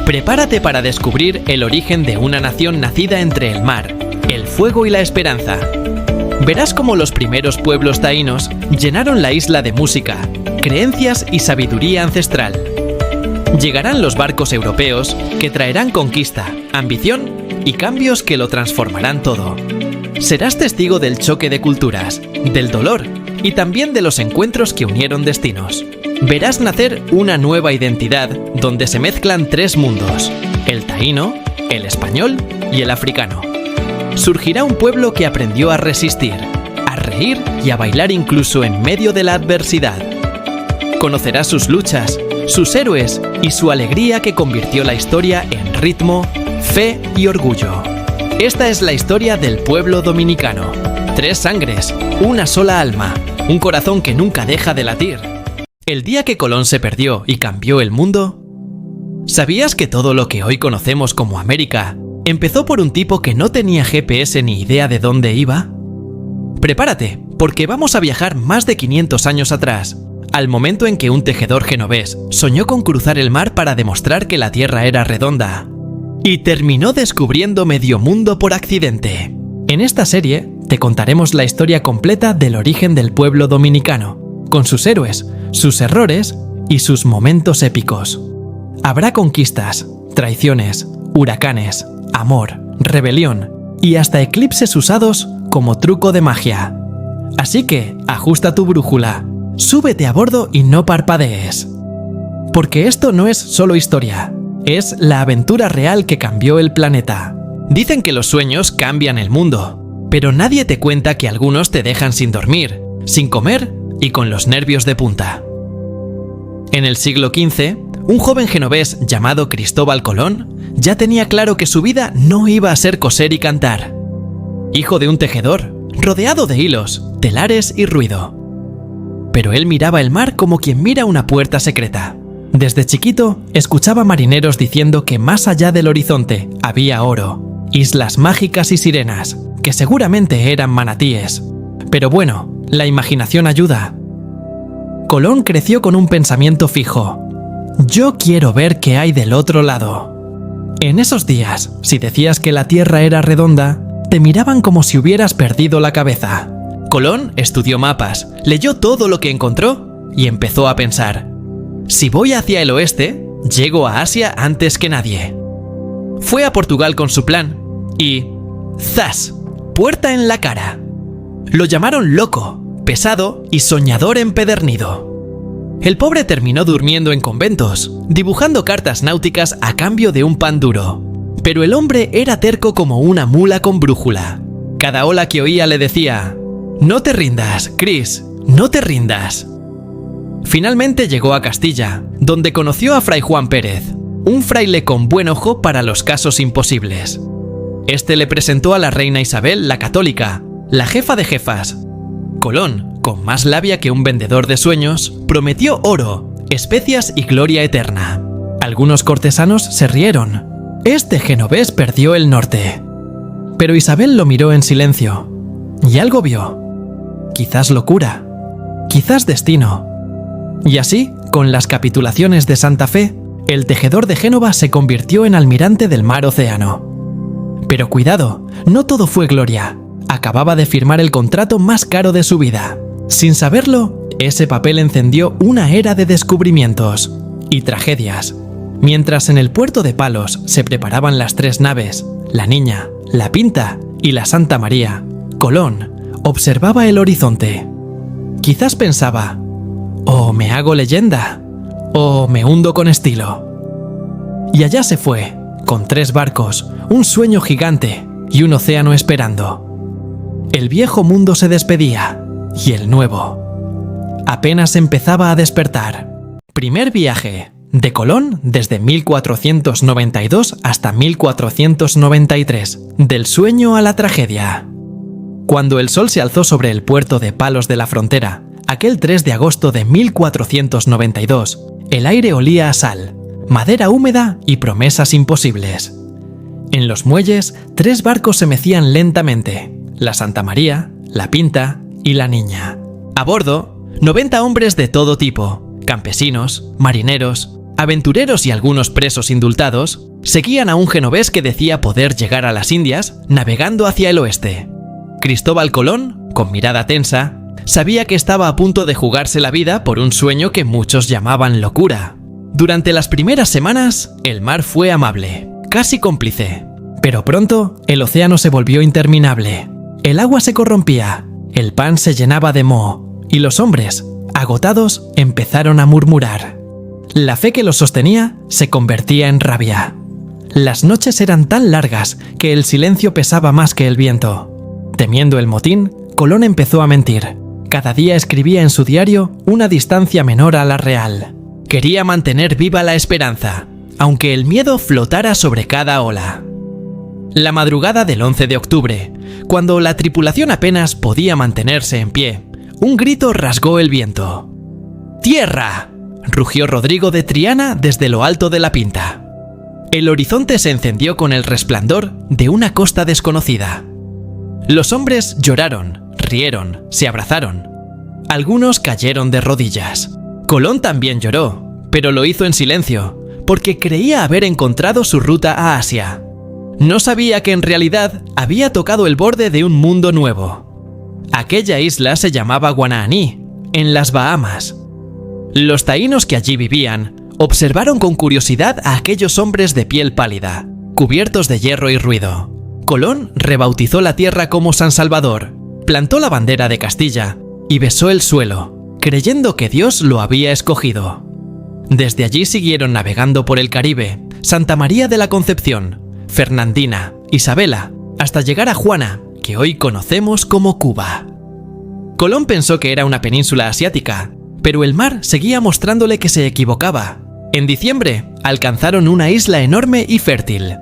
Prepárate para descubrir el origen de una nación nacida entre el mar, el fuego y la esperanza. Verás cómo los primeros pueblos taínos llenaron la isla de música, creencias y sabiduría ancestral. Llegarán los barcos europeos que traerán conquista, ambición y cambios que lo transformarán todo. Serás testigo del choque de culturas, del dolor y también de los encuentros que unieron destinos. Verás nacer una nueva identidad donde se mezclan tres mundos: el taíno, el español y el africano. Surgirá un pueblo que aprendió a resistir, a reír y a bailar incluso en medio de la adversidad. Conocerás sus luchas, sus héroes y su alegría que convirtió la historia en ritmo, fe y orgullo. Esta es la historia del pueblo dominicano. Tres sangres, una sola alma, un corazón que nunca deja de latir. El día que Colón se perdió y cambió el mundo, ¿sabías que todo lo que hoy conocemos como América empezó por un tipo que no tenía GPS ni idea de dónde iba? Prepárate, porque vamos a viajar más de 500 años atrás, al momento en que un tejedor genovés soñó con cruzar el mar para demostrar que la Tierra era redonda. Y terminó descubriendo medio mundo por accidente. En esta serie te contaremos la historia completa del origen del pueblo dominicano, con sus héroes, sus errores y sus momentos épicos. Habrá conquistas, traiciones, huracanes, amor, rebelión y hasta eclipses usados como truco de magia. Así que ajusta tu brújula, súbete a bordo y no parpadees. Porque esto no es solo historia, es la aventura real que cambió el planeta. Dicen que los sueños cambian el mundo, pero nadie te cuenta que algunos te dejan sin dormir, sin comer y con los nervios de punta. En el siglo XV, un joven genovés llamado Cristóbal Colón ya tenía claro que su vida no iba a ser coser y cantar. Hijo de un tejedor, rodeado de hilos, telares y ruido. Pero él miraba el mar como quien mira una puerta secreta. Desde chiquito, escuchaba marineros diciendo que más allá del horizonte había oro, islas mágicas y sirenas, que seguramente eran manatíes. Pero bueno, la imaginación ayuda. Colón creció con un pensamiento fijo: yo quiero ver qué hay del otro lado. En esos días, si decías que la Tierra era redonda, te miraban como si hubieras perdido la cabeza. Colón estudió mapas, leyó todo lo que encontró y empezó a pensar: si voy hacia el oeste, llego a Asia antes que nadie. Fue a Portugal con su plan y ¡zas!, puerta en la cara. Lo llamaron loco, pesado y soñador empedernido. El pobre terminó durmiendo en conventos, dibujando cartas náuticas a cambio de un pan duro. Pero el hombre era terco como una mula con brújula. Cada ola que oía le decía: no te rindas, Chris, no te rindas. Finalmente llegó a Castilla, donde conoció a Fray Juan Pérez, un fraile con buen ojo para los casos imposibles. Este le presentó a la reina Isabel la Católica, la jefa de jefas. Colón, con más labia que un vendedor de sueños, prometió oro, especias y gloria eterna. Algunos cortesanos se rieron. Este genovés perdió el norte. Pero Isabel lo miró en silencio, y algo vio. Quizás locura, quizás destino. Y así, con las capitulaciones de Santa Fe, el tejedor de Génova se convirtió en almirante del mar Océano. Pero cuidado, no todo fue gloria. Acababa de firmar el contrato más caro de su vida. Sin saberlo, ese papel encendió una era de descubrimientos y tragedias. Mientras en el puerto de Palos se preparaban las tres naves, la Niña, la Pinta y la Santa María, Colón observaba el horizonte. Quizás pensaba: o me hago leyenda, o me hundo con estilo. Y allá se fue, con tres barcos, un sueño gigante y un océano esperando. El viejo mundo se despedía, y el nuevo apenas empezaba a despertar. Primer viaje de Colón desde 1492 hasta 1493, del sueño a la tragedia. Cuando el sol se alzó sobre el puerto de Palos de la Frontera, aquel 3 de agosto de 1492, el aire olía a sal, madera húmeda y promesas imposibles. En los muelles, tres barcos se mecían lentamente: la Santa María, la Pinta y la Niña. A bordo, 90 hombres de todo tipo: campesinos, marineros, Aventureros y algunos presos indultados seguían a un genovés que decía poder llegar a las Indias navegando hacia el oeste. Cristóbal Colón, con mirada tensa, sabía que estaba a punto de jugarse la vida por un sueño que muchos llamaban locura. Durante las primeras semanas, el mar fue amable, casi cómplice. Pero pronto, el océano se volvió interminable. El agua se corrompía, el pan se llenaba de moho, y los hombres, agotados, empezaron a murmurar. La fe que los sostenía se convertía en rabia. Las noches eran tan largas que el silencio pesaba más que el viento. Temiendo el motín, Colón empezó a mentir. Cada día escribía en su diario una distancia menor a la real. Quería mantener viva la esperanza, aunque el miedo flotara sobre cada ola. La madrugada del 11 de octubre, cuando la tripulación apenas podía mantenerse en pie, un grito rasgó el viento. ¡Tierra!, rugió Rodrigo de Triana desde lo alto de la Pinta. El horizonte se encendió con el resplandor de una costa desconocida. Los hombres lloraron, rieron, se abrazaron. Algunos cayeron de rodillas. Colón también lloró, pero lo hizo en silencio, porque creía haber encontrado su ruta a Asia. No sabía que en realidad había tocado el borde de un mundo nuevo. Aquella isla se llamaba Guanahani, en las Bahamas. Los taínos que allí vivían observaron con curiosidad a aquellos hombres de piel pálida, cubiertos de hierro y ruido. Colón rebautizó la tierra como San Salvador, plantó la bandera de Castilla y besó el suelo, creyendo que Dios lo había escogido. Desde allí siguieron navegando por el Caribe, Santa María de la Concepción, Fernandina, Isabela, hasta llegar a Juana, que hoy conocemos como Cuba. Colón pensó que era una península asiática, pero el mar seguía mostrándole que se equivocaba. En diciembre, alcanzaron una isla enorme y fértil.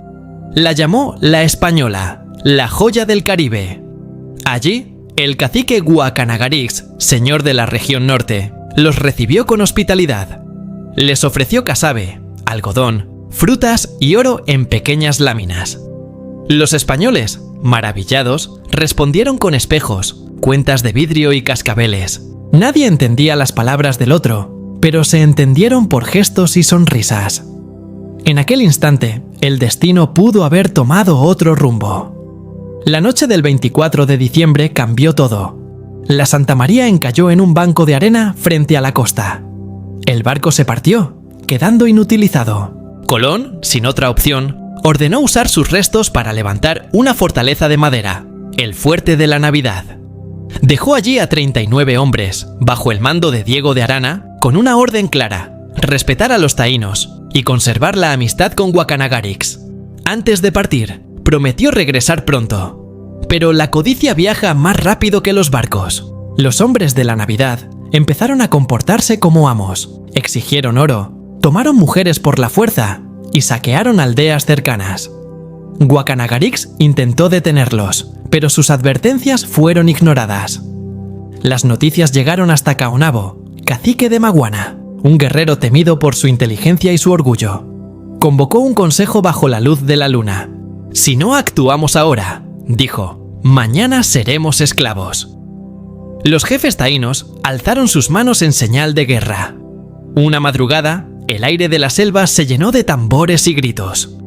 La llamó La Española, la joya del Caribe. Allí, el cacique Guacanagarix, señor de la región norte, los recibió con hospitalidad. Les ofreció casabe, algodón, frutas y oro en pequeñas láminas. Los españoles, maravillados, respondieron con espejos, cuentas de vidrio y cascabeles. Nadie entendía las palabras del otro, pero se entendieron por gestos y sonrisas. En aquel instante, el destino pudo haber tomado otro rumbo. La noche del 24 de diciembre cambió todo. La Santa María encalló en un banco de arena frente a la costa. El barco se partió, quedando inutilizado. Colón, sin otra opción, ordenó usar sus restos para levantar una fortaleza de madera, el Fuerte de la Navidad. Dejó allí a 39 hombres, bajo el mando de Diego de Arana, con una orden clara: respetar a los taínos y conservar la amistad con Guacanagarix. Antes de partir, prometió regresar pronto. Pero la codicia viaja más rápido que los barcos. Los hombres de la Navidad empezaron a comportarse como amos, exigieron oro, tomaron mujeres por la fuerza y saquearon aldeas cercanas. Guacanagarix intentó detenerlos, pero sus advertencias fueron ignoradas. Las noticias llegaron hasta Caonabo, cacique de Maguana, un guerrero temido por su inteligencia y su orgullo. Convocó un consejo bajo la luz de la luna. «Si no actuamos ahora», dijo, «mañana seremos esclavos». Los jefes taínos alzaron sus manos en señal de guerra. Una madrugada, el aire de la selva se llenó de tambores y gritos.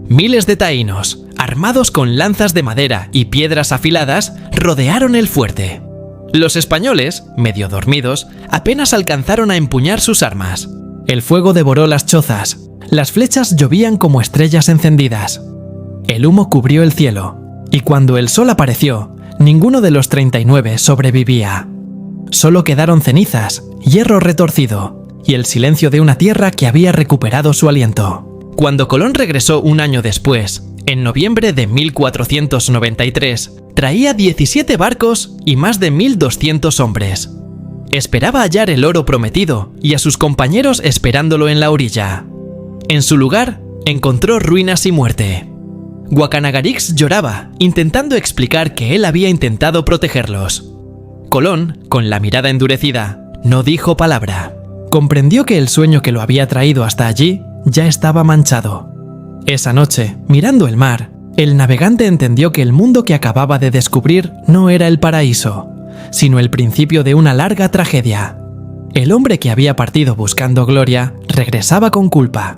Miles de taínos, armados con lanzas de madera y piedras afiladas, rodearon el fuerte. Los españoles, medio dormidos, apenas alcanzaron a empuñar sus armas. El fuego devoró las chozas, las flechas llovían como estrellas encendidas. El humo cubrió el cielo, y cuando el sol apareció, ninguno de los 39 sobrevivía. Solo quedaron cenizas, hierro retorcido, y el silencio de una tierra que había recuperado su aliento. Cuando Colón regresó un año después, en noviembre de 1493, traía 17 barcos y más de 1.200 hombres. Esperaba hallar el oro prometido y a sus compañeros esperándolo en la orilla. En su lugar, encontró ruinas y muerte. Guacanagarix lloraba, intentando explicar que él había intentado protegerlos. Colón, con la mirada endurecida, no dijo palabra. Comprendió que el sueño que lo había traído hasta allí ya estaba manchado. Esa noche, mirando el mar, el navegante entendió que el mundo que acababa de descubrir no era el paraíso, sino el principio de una larga tragedia. El hombre que había partido buscando gloria regresaba con culpa.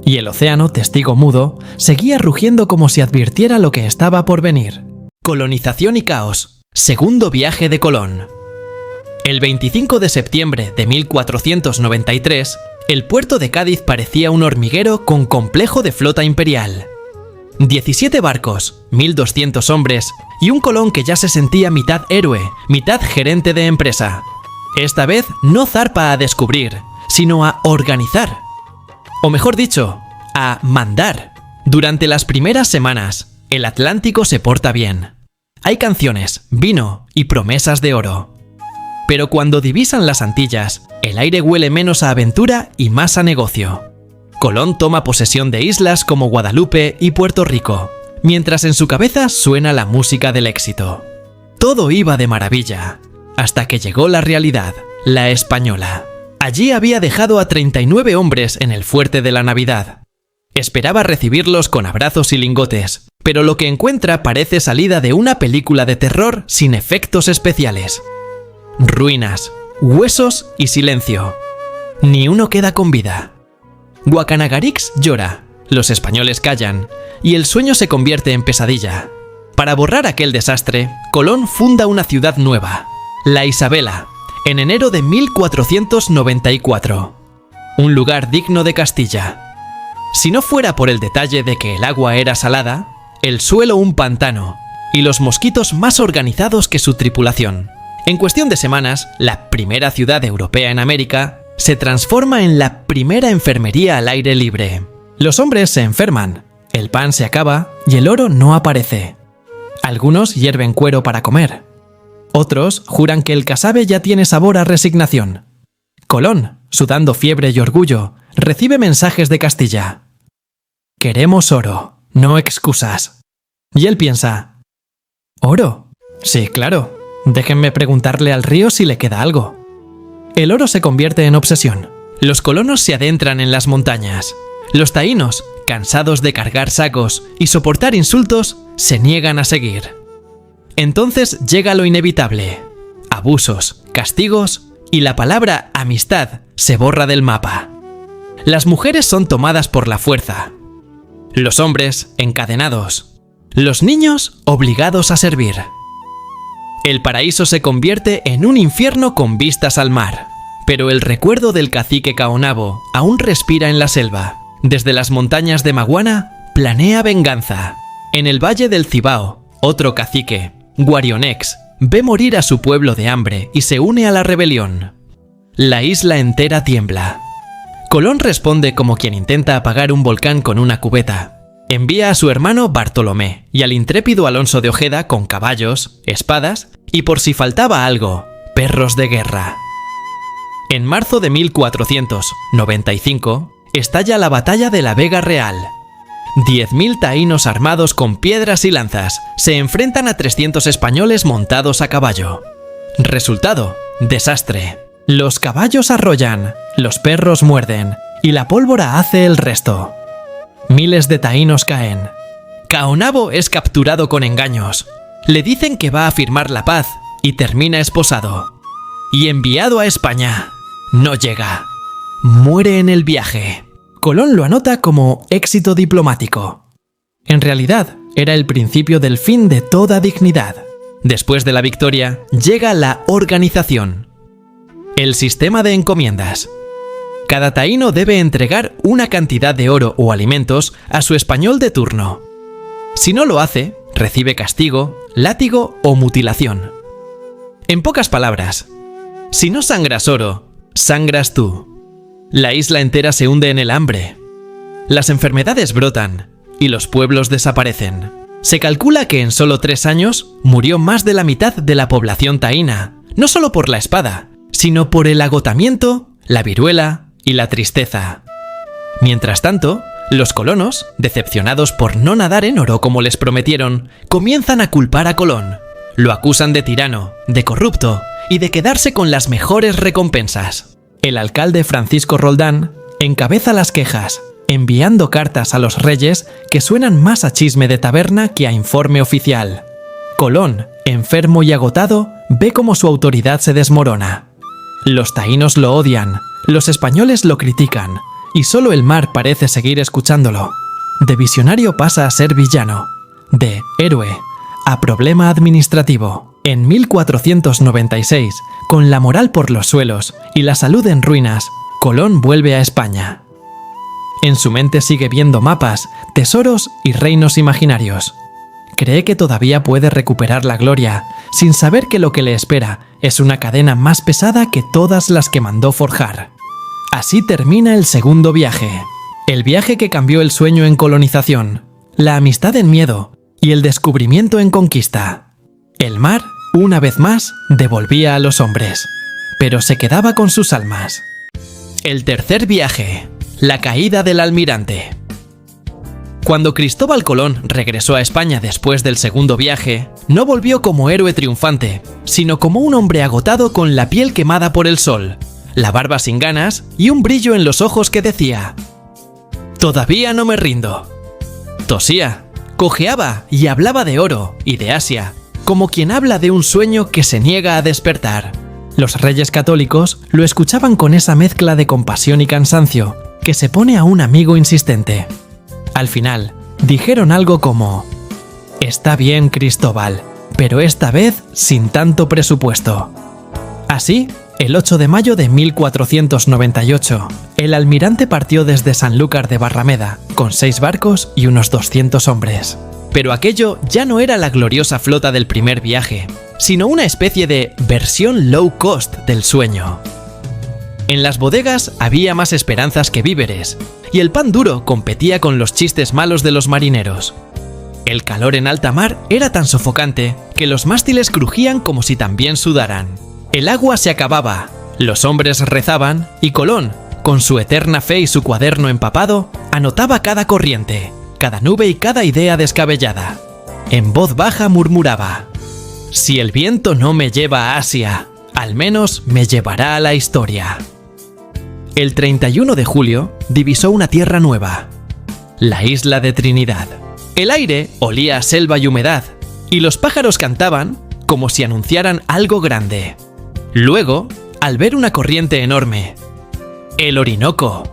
Y el océano, testigo mudo, seguía rugiendo como si advirtiera lo que estaba por venir. Colonización y caos. Segundo viaje de Colón. El 25 de septiembre de 1493, el puerto de Cádiz parecía un hormiguero con complejo de flota imperial. 17 barcos, 1.200 hombres y un Colón que ya se sentía mitad héroe, mitad gerente de empresa. Esta vez no zarpa a descubrir, sino a organizar. O mejor dicho, a mandar. Durante las primeras semanas, el Atlántico se porta bien. Hay canciones, vino y promesas de oro. Pero cuando divisan las Antillas, el aire huele menos a aventura y más a negocio. Colón toma posesión de islas como Guadalupe y Puerto Rico, mientras en su cabeza suena la música del éxito. Todo iba de maravilla, hasta que llegó la realidad, la española. Allí había dejado a 39 hombres en el fuerte de la Navidad. Esperaba recibirlos con abrazos y lingotes, pero lo que encuentra parece salida de una película de terror sin efectos especiales. Ruinas, huesos y silencio. Ni uno queda con vida. Guacanagarix llora, los españoles callan, y el sueño se convierte en pesadilla. Para borrar aquel desastre, Colón funda una ciudad nueva, La Isabela, en enero de 1494. Un lugar digno de Castilla. Si no fuera por el detalle de que el agua era salada, el suelo un pantano, y los mosquitos más organizados que su tripulación. En cuestión de semanas, la primera ciudad europea en América se transforma en la primera enfermería al aire libre. Los hombres se enferman, el pan se acaba y el oro no aparece. Algunos hierven cuero para comer. Otros juran que el casabe ya tiene sabor a resignación. Colón, sudando fiebre y orgullo, recibe mensajes de Castilla. Queremos oro, no excusas. Y él piensa, ¿oro? Sí, claro. Déjenme preguntarle al río si le queda algo. El oro se convierte en obsesión. Los colonos se adentran en las montañas. Los taínos, cansados de cargar sacos y soportar insultos, se niegan a seguir. Entonces llega lo inevitable. Abusos, castigos y la palabra amistad se borra del mapa. Las mujeres son tomadas por la fuerza. Los hombres encadenados. Los niños obligados a servir. El paraíso se convierte en un infierno con vistas al mar. Pero el recuerdo del cacique Caonabo aún respira en la selva. Desde las montañas de Maguana, planea venganza. En el valle del Cibao, otro cacique, Guarionex, ve morir a su pueblo de hambre y se une a la rebelión. La isla entera tiembla. Colón responde como quien intenta apagar un volcán con una cubeta. Envía a su hermano Bartolomé y al intrépido Alonso de Ojeda con caballos, espadas y, por si faltaba algo, perros de guerra. En marzo de 1495 estalla la batalla de la Vega Real. 10.000 taínos armados con piedras y lanzas se enfrentan a 300 españoles montados a caballo. Resultado: desastre. Los caballos arrollan, los perros muerden y la pólvora hace el resto. Miles de taínos caen. Caonabo es capturado con engaños. Le dicen que va a firmar la paz y termina esposado. Y enviado a España. No llega. Muere en el viaje. Colón lo anota como éxito diplomático. En realidad, era el principio del fin de toda dignidad. Después de la victoria, llega la organización. El sistema de encomiendas. Cada taíno debe entregar una cantidad de oro o alimentos a su español de turno. Si no lo hace, recibe castigo, látigo o mutilación. En pocas palabras, si no sangras oro, sangras tú. La isla entera se hunde en el hambre. Las enfermedades brotan y los pueblos desaparecen. Se calcula que en solo 3 años murió más de la mitad de la población taína, no solo por la espada, sino por el agotamiento, la viruela y la tristeza. Mientras tanto, los colonos, decepcionados por no nadar en oro como les prometieron, comienzan a culpar a Colón. Lo acusan de tirano, de corrupto y de quedarse con las mejores recompensas. El alcalde Francisco Roldán encabeza las quejas, enviando cartas a los reyes que suenan más a chisme de taberna que a informe oficial. Colón, enfermo y agotado, ve cómo su autoridad se desmorona. Los taínos lo odian, los españoles lo critican, y solo el mar parece seguir escuchándolo. De visionario pasa a ser villano, de héroe a problema administrativo. En 1496, con la moral por los suelos y la salud en ruinas, Colón vuelve a España. En su mente sigue viendo mapas, tesoros y reinos imaginarios. Cree que todavía puede recuperar la gloria, sin saber que lo que le espera es una cadena más pesada que todas las que mandó forjar. Así termina el segundo viaje. El viaje que cambió el sueño en colonización, la amistad en miedo y el descubrimiento en conquista. El mar, una vez más, devolvía a los hombres, pero se quedaba con sus almas. El tercer viaje, la caída del almirante. Cuando Cristóbal Colón regresó a España después del segundo viaje, no volvió como héroe triunfante, sino como un hombre agotado con la piel quemada por el sol, la barba sin ganas y un brillo en los ojos que decía: «Todavía no me rindo». Tosía, cojeaba y hablaba de oro y de Asia, como quien habla de un sueño que se niega a despertar. Los reyes católicos lo escuchaban con esa mezcla de compasión y cansancio que se pone a un amigo insistente. Al final, dijeron algo como: «Está bien, Cristóbal, pero esta vez sin tanto presupuesto». Así, el 8 de mayo de 1498, el almirante partió desde Sanlúcar de Barrameda, con 6 barcos y unos 200 hombres. Pero aquello ya no era la gloriosa flota del primer viaje, sino una especie de versión low cost del sueño. En las bodegas había más esperanzas que víveres, y el pan duro competía con los chistes malos de los marineros. El calor en alta mar era tan sofocante que los mástiles crujían como si también sudaran. El agua se acababa, los hombres rezaban y Colón, con su eterna fe y su cuaderno empapado, anotaba cada corriente, cada nube y cada idea descabellada. En voz baja murmuraba: «Si el viento no me lleva a Asia, al menos me llevará a la historia». El 31 de julio divisó una tierra nueva, la isla de Trinidad. El aire olía a selva y humedad, y los pájaros cantaban como si anunciaran algo grande. Luego, al ver una corriente enorme, el Orinoco,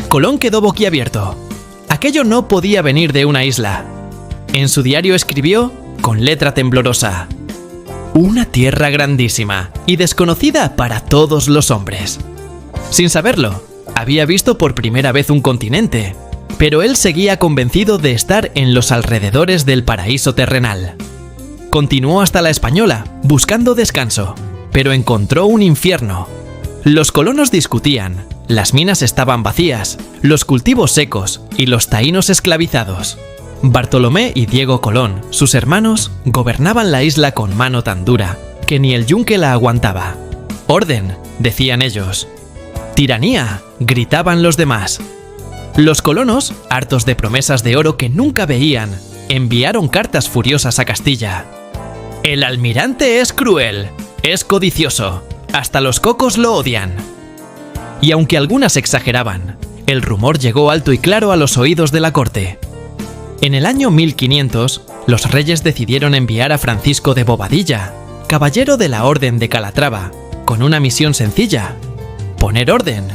Colón quedó boquiabierto. Aquello no podía venir de una isla. En su diario escribió, con letra temblorosa: «Una tierra grandísima y desconocida para todos los hombres». Sin saberlo, había visto por primera vez un continente, pero él seguía convencido de estar en los alrededores del paraíso terrenal. Continuó hasta la Española, buscando descanso, pero encontró un infierno. Los colonos discutían, las minas estaban vacías, los cultivos secos y los taínos esclavizados. Bartolomé y Diego Colón, sus hermanos, gobernaban la isla con mano tan dura que ni el yunque la aguantaba. «Orden», decían ellos. «Tiranía», gritaban los demás. Los colonos, hartos de promesas de oro que nunca veían, enviaron cartas furiosas a Castilla. «El almirante es cruel, es codicioso, hasta los cocos lo odian». Y aunque algunas exageraban, el rumor llegó alto y claro a los oídos de la corte. En el año 1500, los reyes decidieron enviar a Francisco de Bobadilla, caballero de la Orden de Calatrava, con una misión sencilla: poner orden.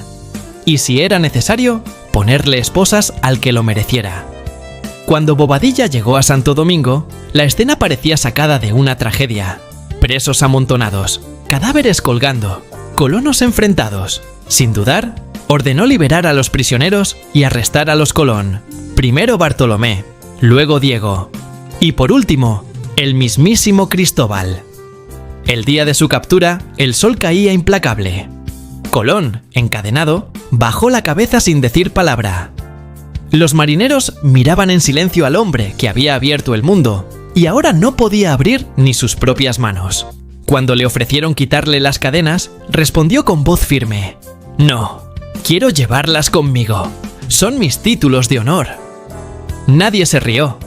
Y si era necesario, ponerle esposas al que lo mereciera. Cuando Bobadilla llegó a Santo Domingo, la escena parecía sacada de una tragedia. Presos amontonados, cadáveres colgando, colonos enfrentados. Sin dudar, ordenó liberar a los prisioneros y arrestar a los Colón. Primero Bartolomé, luego Diego, y por último, el mismísimo Cristóbal. El día de su captura, el sol caía implacable. Colón, encadenado, bajó la cabeza sin decir palabra. Los marineros miraban en silencio al hombre que había abierto el mundo, y ahora no podía abrir ni sus propias manos. Cuando le ofrecieron quitarle las cadenas, respondió con voz firme: «No, quiero llevarlas conmigo. Son mis títulos de honor». Nadie se rió,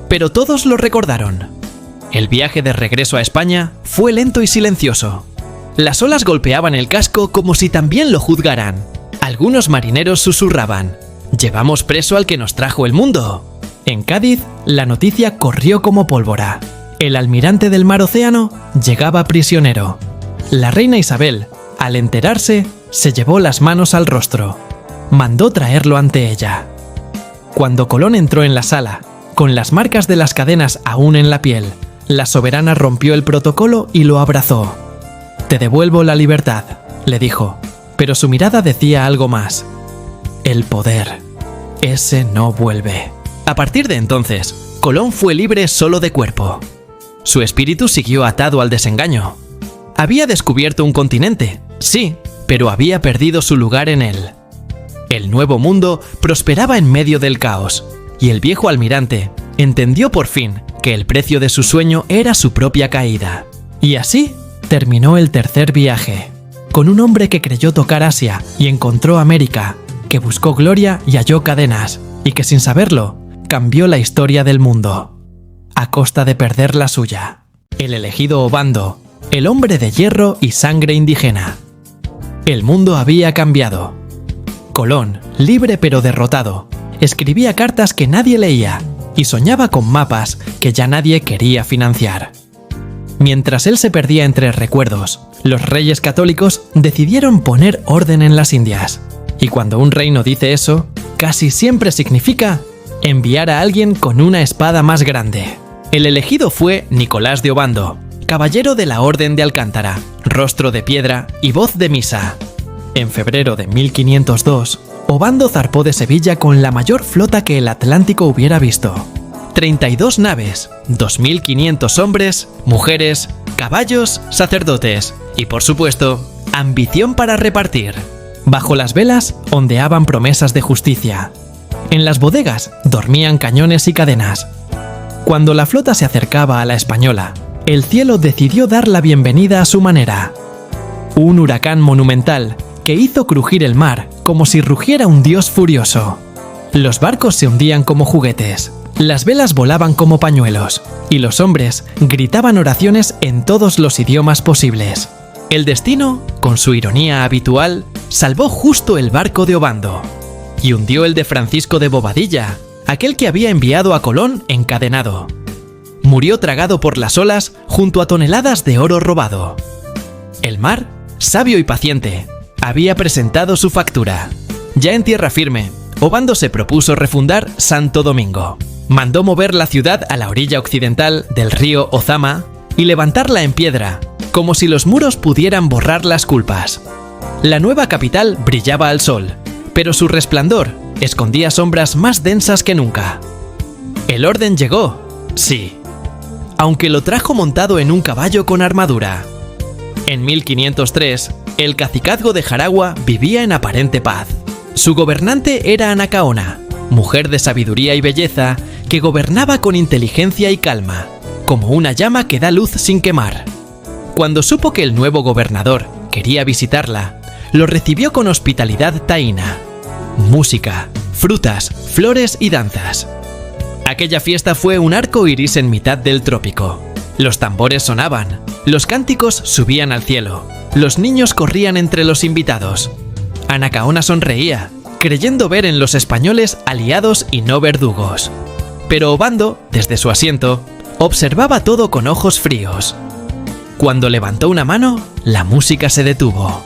pero todos lo recordaron. El viaje de regreso a España fue lento y silencioso. Las olas golpeaban el casco como si también lo juzgaran. Algunos marineros susurraban: «Llevamos preso al que nos trajo el mundo». En Cádiz, la noticia corrió como pólvora. El almirante del mar Océano llegaba prisionero. La reina Isabel, Al enterarse, se llevó las manos al rostro. Mandó traerlo ante ella. Cuando Colón entró en la sala, con las marcas de las cadenas aún en la piel, la soberana rompió el protocolo y lo abrazó. «Te devuelvo la libertad», le dijo, pero su mirada decía algo más. «El poder, ese no vuelve». A partir de entonces, Colón fue libre solo de cuerpo. Su espíritu siguió atado al desengaño. Había descubierto un continente, sí, pero había perdido su lugar en él. El nuevo mundo prosperaba en medio del caos, y el viejo almirante entendió por fin que el precio de su sueño era su propia caída. Y así terminó el tercer viaje, con un hombre que creyó tocar Asia y encontró América, que buscó gloria y halló cadenas, y que sin saberlo, cambió la historia del mundo, a costa de perder la suya. El elegido Obando, el hombre de hierro y sangre indígena. El mundo había cambiado. Colón, libre pero derrotado, escribía cartas que nadie leía y soñaba con mapas que ya nadie quería financiar. Mientras él se perdía entre recuerdos, los reyes católicos decidieron poner orden en las Indias. Y cuando un reino dice eso, casi siempre significa enviar a alguien con una espada más grande. El elegido fue Nicolás de Obando, caballero de la Orden de Alcántara, rostro de piedra y voz de misa. En febrero de 1502, Obando zarpó de Sevilla con la mayor flota que el Atlántico hubiera visto. 32 naves, 2.500 hombres, mujeres, caballos, sacerdotes y, por supuesto, ambición para repartir. Bajo las velas ondeaban promesas de justicia. En las bodegas dormían cañones y cadenas. Cuando la flota se acercaba a la española, el cielo decidió dar la bienvenida a su manera. Un huracán monumental que hizo crujir el mar como si rugiera un dios furioso. Los barcos se hundían como juguetes, las velas volaban como pañuelos, y los hombres gritaban oraciones en todos los idiomas posibles. El destino, con su ironía habitual, salvó justo el barco de Obando, y hundió el de Francisco de Bobadilla, aquel que había enviado a Colón encadenado. Murió tragado por las olas junto a toneladas de oro robado. El mar, sabio y paciente, había presentado su factura. Ya en tierra firme, Obando se propuso refundar Santo Domingo. Mandó mover la ciudad a la orilla occidental del río Ozama y levantarla en piedra, como si los muros pudieran borrar las culpas. La nueva capital brillaba al sol, pero su resplandor escondía sombras más densas que nunca. El orden llegó, sí, aunque lo trajo montado en un caballo con armadura. En 1503, el cacicazgo de Jaragua vivía en aparente paz. Su gobernante era Anacaona, mujer de sabiduría y belleza que gobernaba con inteligencia y calma, como una llama que da luz sin quemar. Cuando supo que el nuevo gobernador quería visitarla, lo recibió con hospitalidad taína. Música, frutas, flores y danzas. Aquella fiesta fue un arco iris en mitad del trópico. Los tambores sonaban, los cánticos subían al cielo, los niños corrían entre los invitados. Anacaona sonreía, creyendo ver en los españoles aliados y no verdugos. Pero Obando, desde su asiento, observaba todo con ojos fríos. Cuando levantó una mano, la música se detuvo.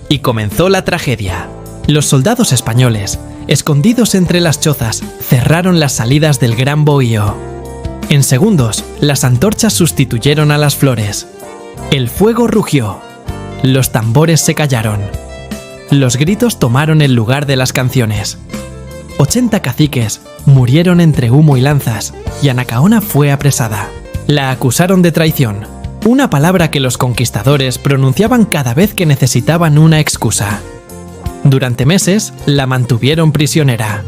Y comenzó la tragedia. Los soldados españoles, escondidos entre las chozas, cerraron las salidas del Gran Bohío. En segundos, las antorchas sustituyeron a las flores. El fuego rugió. Los tambores se callaron. Los gritos tomaron el lugar de las canciones. 80 caciques murieron entre humo y lanzas, y Anacaona fue apresada. La acusaron de traición, una palabra que los conquistadores pronunciaban cada vez que necesitaban una excusa. Durante meses la mantuvieron prisionera.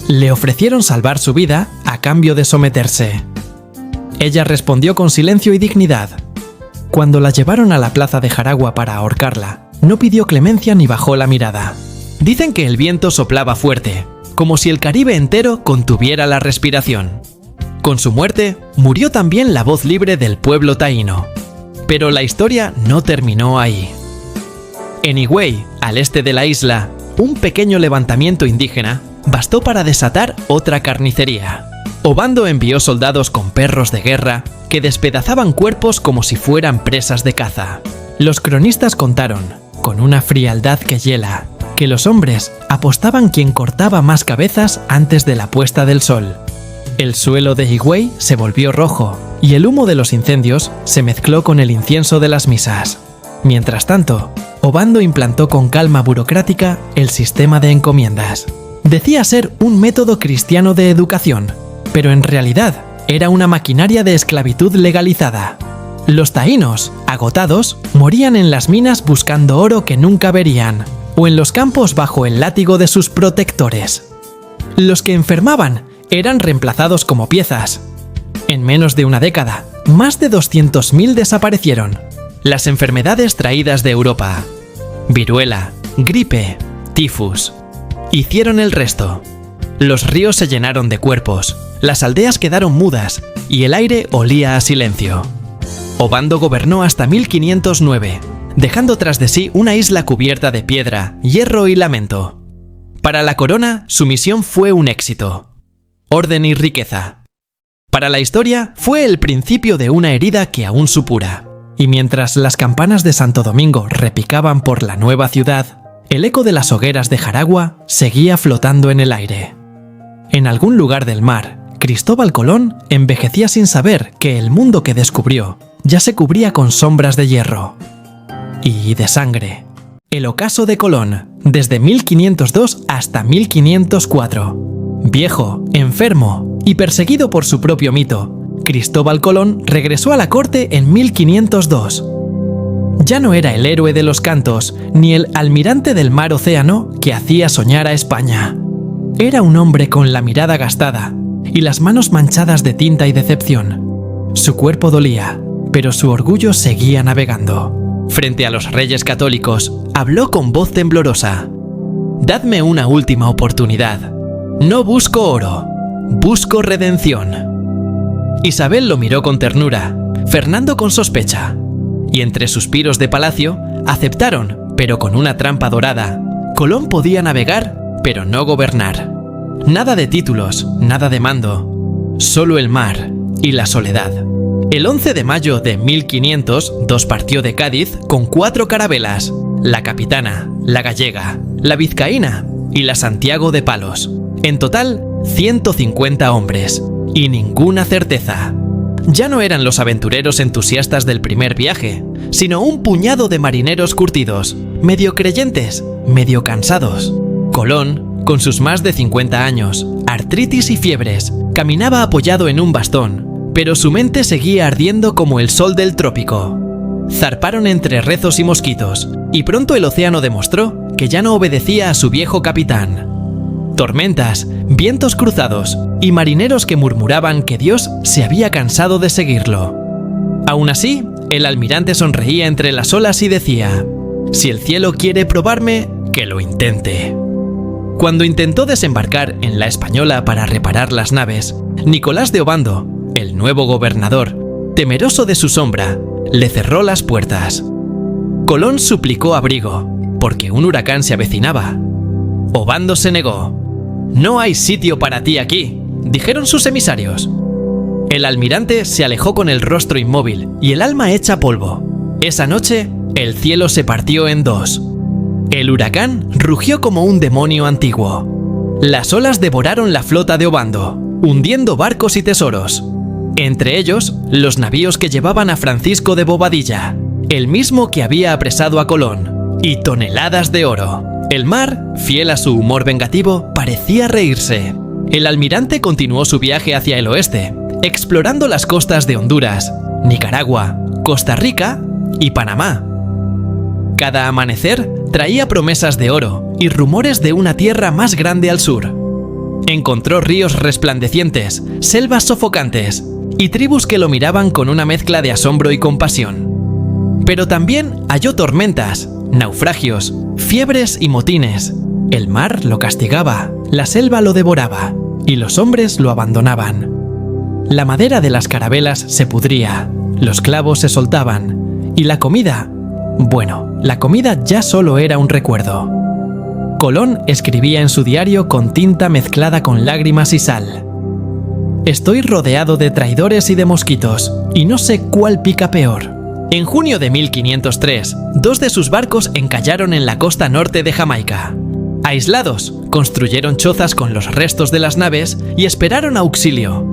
Le ofrecieron salvar su vida a cambio de someterse. Ella respondió con silencio y dignidad. Cuando la llevaron a la plaza de Jaragua para ahorcarla, no pidió clemencia ni bajó la mirada. Dicen que el viento soplaba fuerte, como si el Caribe entero contuviera la respiración. Con su muerte, murió también la voz libre del pueblo taíno. Pero la historia no terminó ahí. En Higüey, al este de la isla, un pequeño levantamiento indígena bastó para desatar otra carnicería. Obando envió soldados con perros de guerra que despedazaban cuerpos como si fueran presas de caza. Los cronistas contaron, con una frialdad que hiela, que los hombres apostaban quien cortaba más cabezas antes de la puesta del sol. El suelo de Higüey se volvió rojo y el humo de los incendios se mezcló con el incienso de las misas. Mientras tanto, Obando implantó con calma burocrática el sistema de encomiendas. Decía ser un método cristiano de educación, pero en realidad era una maquinaria de esclavitud legalizada. Los taínos, agotados, morían en las minas buscando oro que nunca verían, o en los campos bajo el látigo de sus protectores. Los que enfermaban eran reemplazados como piezas. En menos de una década, más de 200.000 desaparecieron. Las enfermedades traídas de Europa, viruela, gripe, tifus, hicieron el resto. Los ríos se llenaron de cuerpos, las aldeas quedaron mudas y el aire olía a silencio. Obando gobernó hasta 1509, dejando tras de sí una isla cubierta de piedra, hierro y lamento. Para la corona, su misión fue un éxito. Orden y riqueza. Para la historia, fue el principio de una herida que aún supura. Y mientras las campanas de Santo Domingo repicaban por la nueva ciudad, el eco de las hogueras de Jaragua seguía flotando en el aire. En algún lugar del mar, Cristóbal Colón envejecía sin saber que el mundo que descubrió ya se cubría con sombras de hierro y de sangre. El ocaso de Colón, desde 1502 hasta 1504. Viejo, enfermo y perseguido por su propio mito, Cristóbal Colón regresó a la corte en 1502. Ya no era el héroe de los cantos, ni el almirante del mar océano que hacía soñar a España. Era un hombre con la mirada gastada y las manos manchadas de tinta y decepción. Su cuerpo dolía, pero su orgullo seguía navegando. Frente a los reyes católicos, habló con voz temblorosa. «Dadme una última oportunidad. No busco oro, busco redención». Isabel lo miró con ternura, Fernando con sospecha, y entre suspiros de palacio, aceptaron, pero con una trampa dorada. Colón podía navegar, pero no gobernar. Nada de títulos, nada de mando, solo el mar y la soledad. El 11 de mayo de 1502 partió de Cádiz con 4 carabelas, la Capitana, la Gallega, la Vizcaína y la Santiago de Palos. En total, 150 hombres. Y ninguna certeza. Ya no eran los aventureros entusiastas del primer viaje, sino un puñado de marineros curtidos, medio creyentes, medio cansados. Colón, con sus más de 50 años, artritis y fiebres, caminaba apoyado en un bastón, pero su mente seguía ardiendo como el sol del trópico. Zarparon entre rezos y mosquitos, y pronto el océano demostró que ya no obedecía a su viejo capitán. Tormentas, vientos cruzados y marineros que murmuraban que Dios se había cansado de seguirlo. Aún así, el almirante sonreía entre las olas y decía: «Si el cielo quiere probarme, que lo intente». Cuando intentó desembarcar en la Española para reparar las naves, Nicolás de Obando, el nuevo gobernador, temeroso de su sombra, le cerró las puertas. Colón suplicó abrigo, porque un huracán se avecinaba. Obando se negó. «No hay sitio para ti aquí», dijeron sus emisarios. El almirante se alejó con el rostro inmóvil y el alma hecha polvo. Esa noche, el cielo se partió en dos. El huracán rugió como un demonio antiguo. Las olas devoraron la flota de Obando, hundiendo barcos y tesoros. Entre ellos, los navíos que llevaban a Francisco de Bobadilla, el mismo que había apresado a Colón, y toneladas de oro. El mar, fiel a su humor vengativo, parecía reírse. El almirante continuó su viaje hacia el oeste, explorando las costas de Honduras, Nicaragua, Costa Rica y Panamá. Cada amanecer traía promesas de oro y rumores de una tierra más grande al sur. Encontró ríos resplandecientes, selvas sofocantes y tribus que lo miraban con una mezcla de asombro y compasión. Pero también halló tormentas, naufragios, fiebres y motines. El mar lo castigaba, la selva lo devoraba y los hombres lo abandonaban. La madera de las carabelas se pudría, los clavos se soltaban y la comida, bueno, la comida ya solo era un recuerdo. Colón escribía en su diario con tinta mezclada con lágrimas y sal: «Estoy rodeado de traidores y de mosquitos, y no sé cuál pica peor. En junio de 1503, 2 de sus barcos encallaron en la costa norte de Jamaica. Aislados, construyeron chozas con los restos de las naves y esperaron auxilio.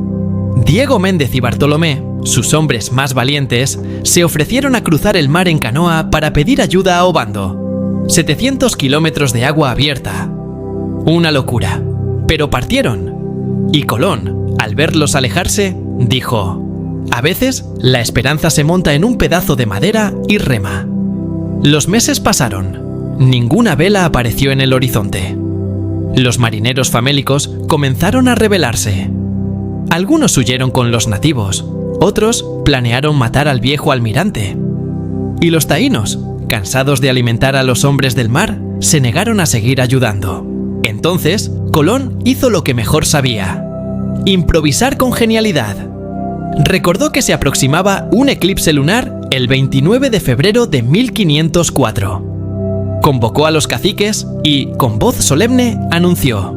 Diego Méndez y Bartolomé, sus hombres más valientes, se ofrecieron a cruzar el mar en canoa para pedir ayuda a Obando. 700 kilómetros de agua abierta. Una locura. Pero partieron. Y Colón, al verlos alejarse, dijo: «A veces, la esperanza se monta en un pedazo de madera y rema». Los meses pasaron. Ninguna vela apareció en el horizonte. Los marineros famélicos comenzaron a rebelarse. Algunos huyeron con los nativos, otros planearon matar al viejo almirante. Y los taínos, cansados de alimentar a los hombres del mar, se negaron a seguir ayudando. Entonces, Colón hizo lo que mejor sabía: improvisar con genialidad. Recordó que se aproximaba un eclipse lunar el 29 de febrero de 1504. Convocó a los caciques y, con voz solemne, anunció: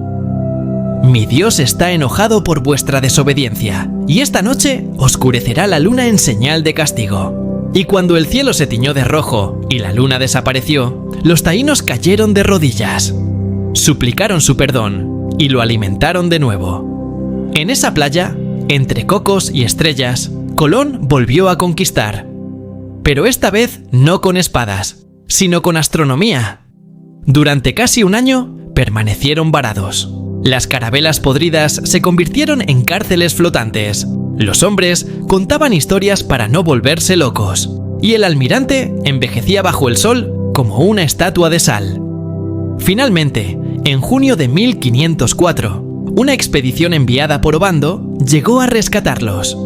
«Mi Dios está enojado por vuestra desobediencia, y esta noche oscurecerá la luna en señal de castigo». Y cuando el cielo se tiñó de rojo y la luna desapareció, los taínos cayeron de rodillas. Suplicaron su perdón y lo alimentaron de nuevo. En esa playa, entre cocos y estrellas, Colón volvió a conquistar. Pero esta vez no con espadas, sino con astronomía. Durante casi un año permanecieron varados. Las carabelas podridas se convirtieron en cárceles flotantes. Los hombres contaban historias para no volverse locos. Y el almirante envejecía bajo el sol como una estatua de sal. Finalmente, en junio de 1504, una expedición enviada por Obando llegó a rescatarlos.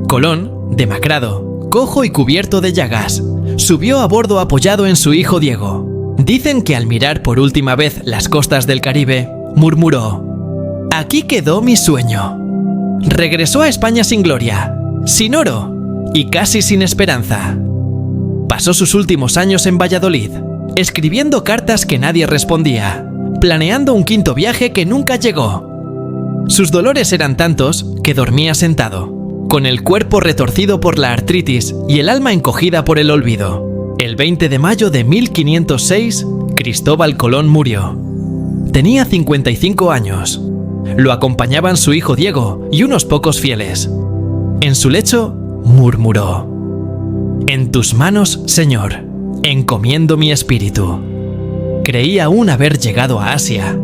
Colón, demacrado, cojo y cubierto de llagas, subió a bordo apoyado en su hijo Diego. Dicen que al mirar por última vez las costas del Caribe, murmuró: «Aquí quedó mi sueño». Regresó a España sin gloria, sin oro y casi sin esperanza. Pasó sus últimos años en Valladolid, escribiendo cartas que nadie respondía, planeando un quinto viaje que nunca llegó. Sus dolores eran tantos que dormía sentado, con el cuerpo retorcido por la artritis y el alma encogida por el olvido. El 20 de mayo de 1506, Cristóbal Colón murió. Tenía 55 años. Lo acompañaban su hijo Diego y unos pocos fieles. En su lecho, murmuró: «En tus manos, Señor, encomiendo mi espíritu». Creía aún haber llegado a Asia.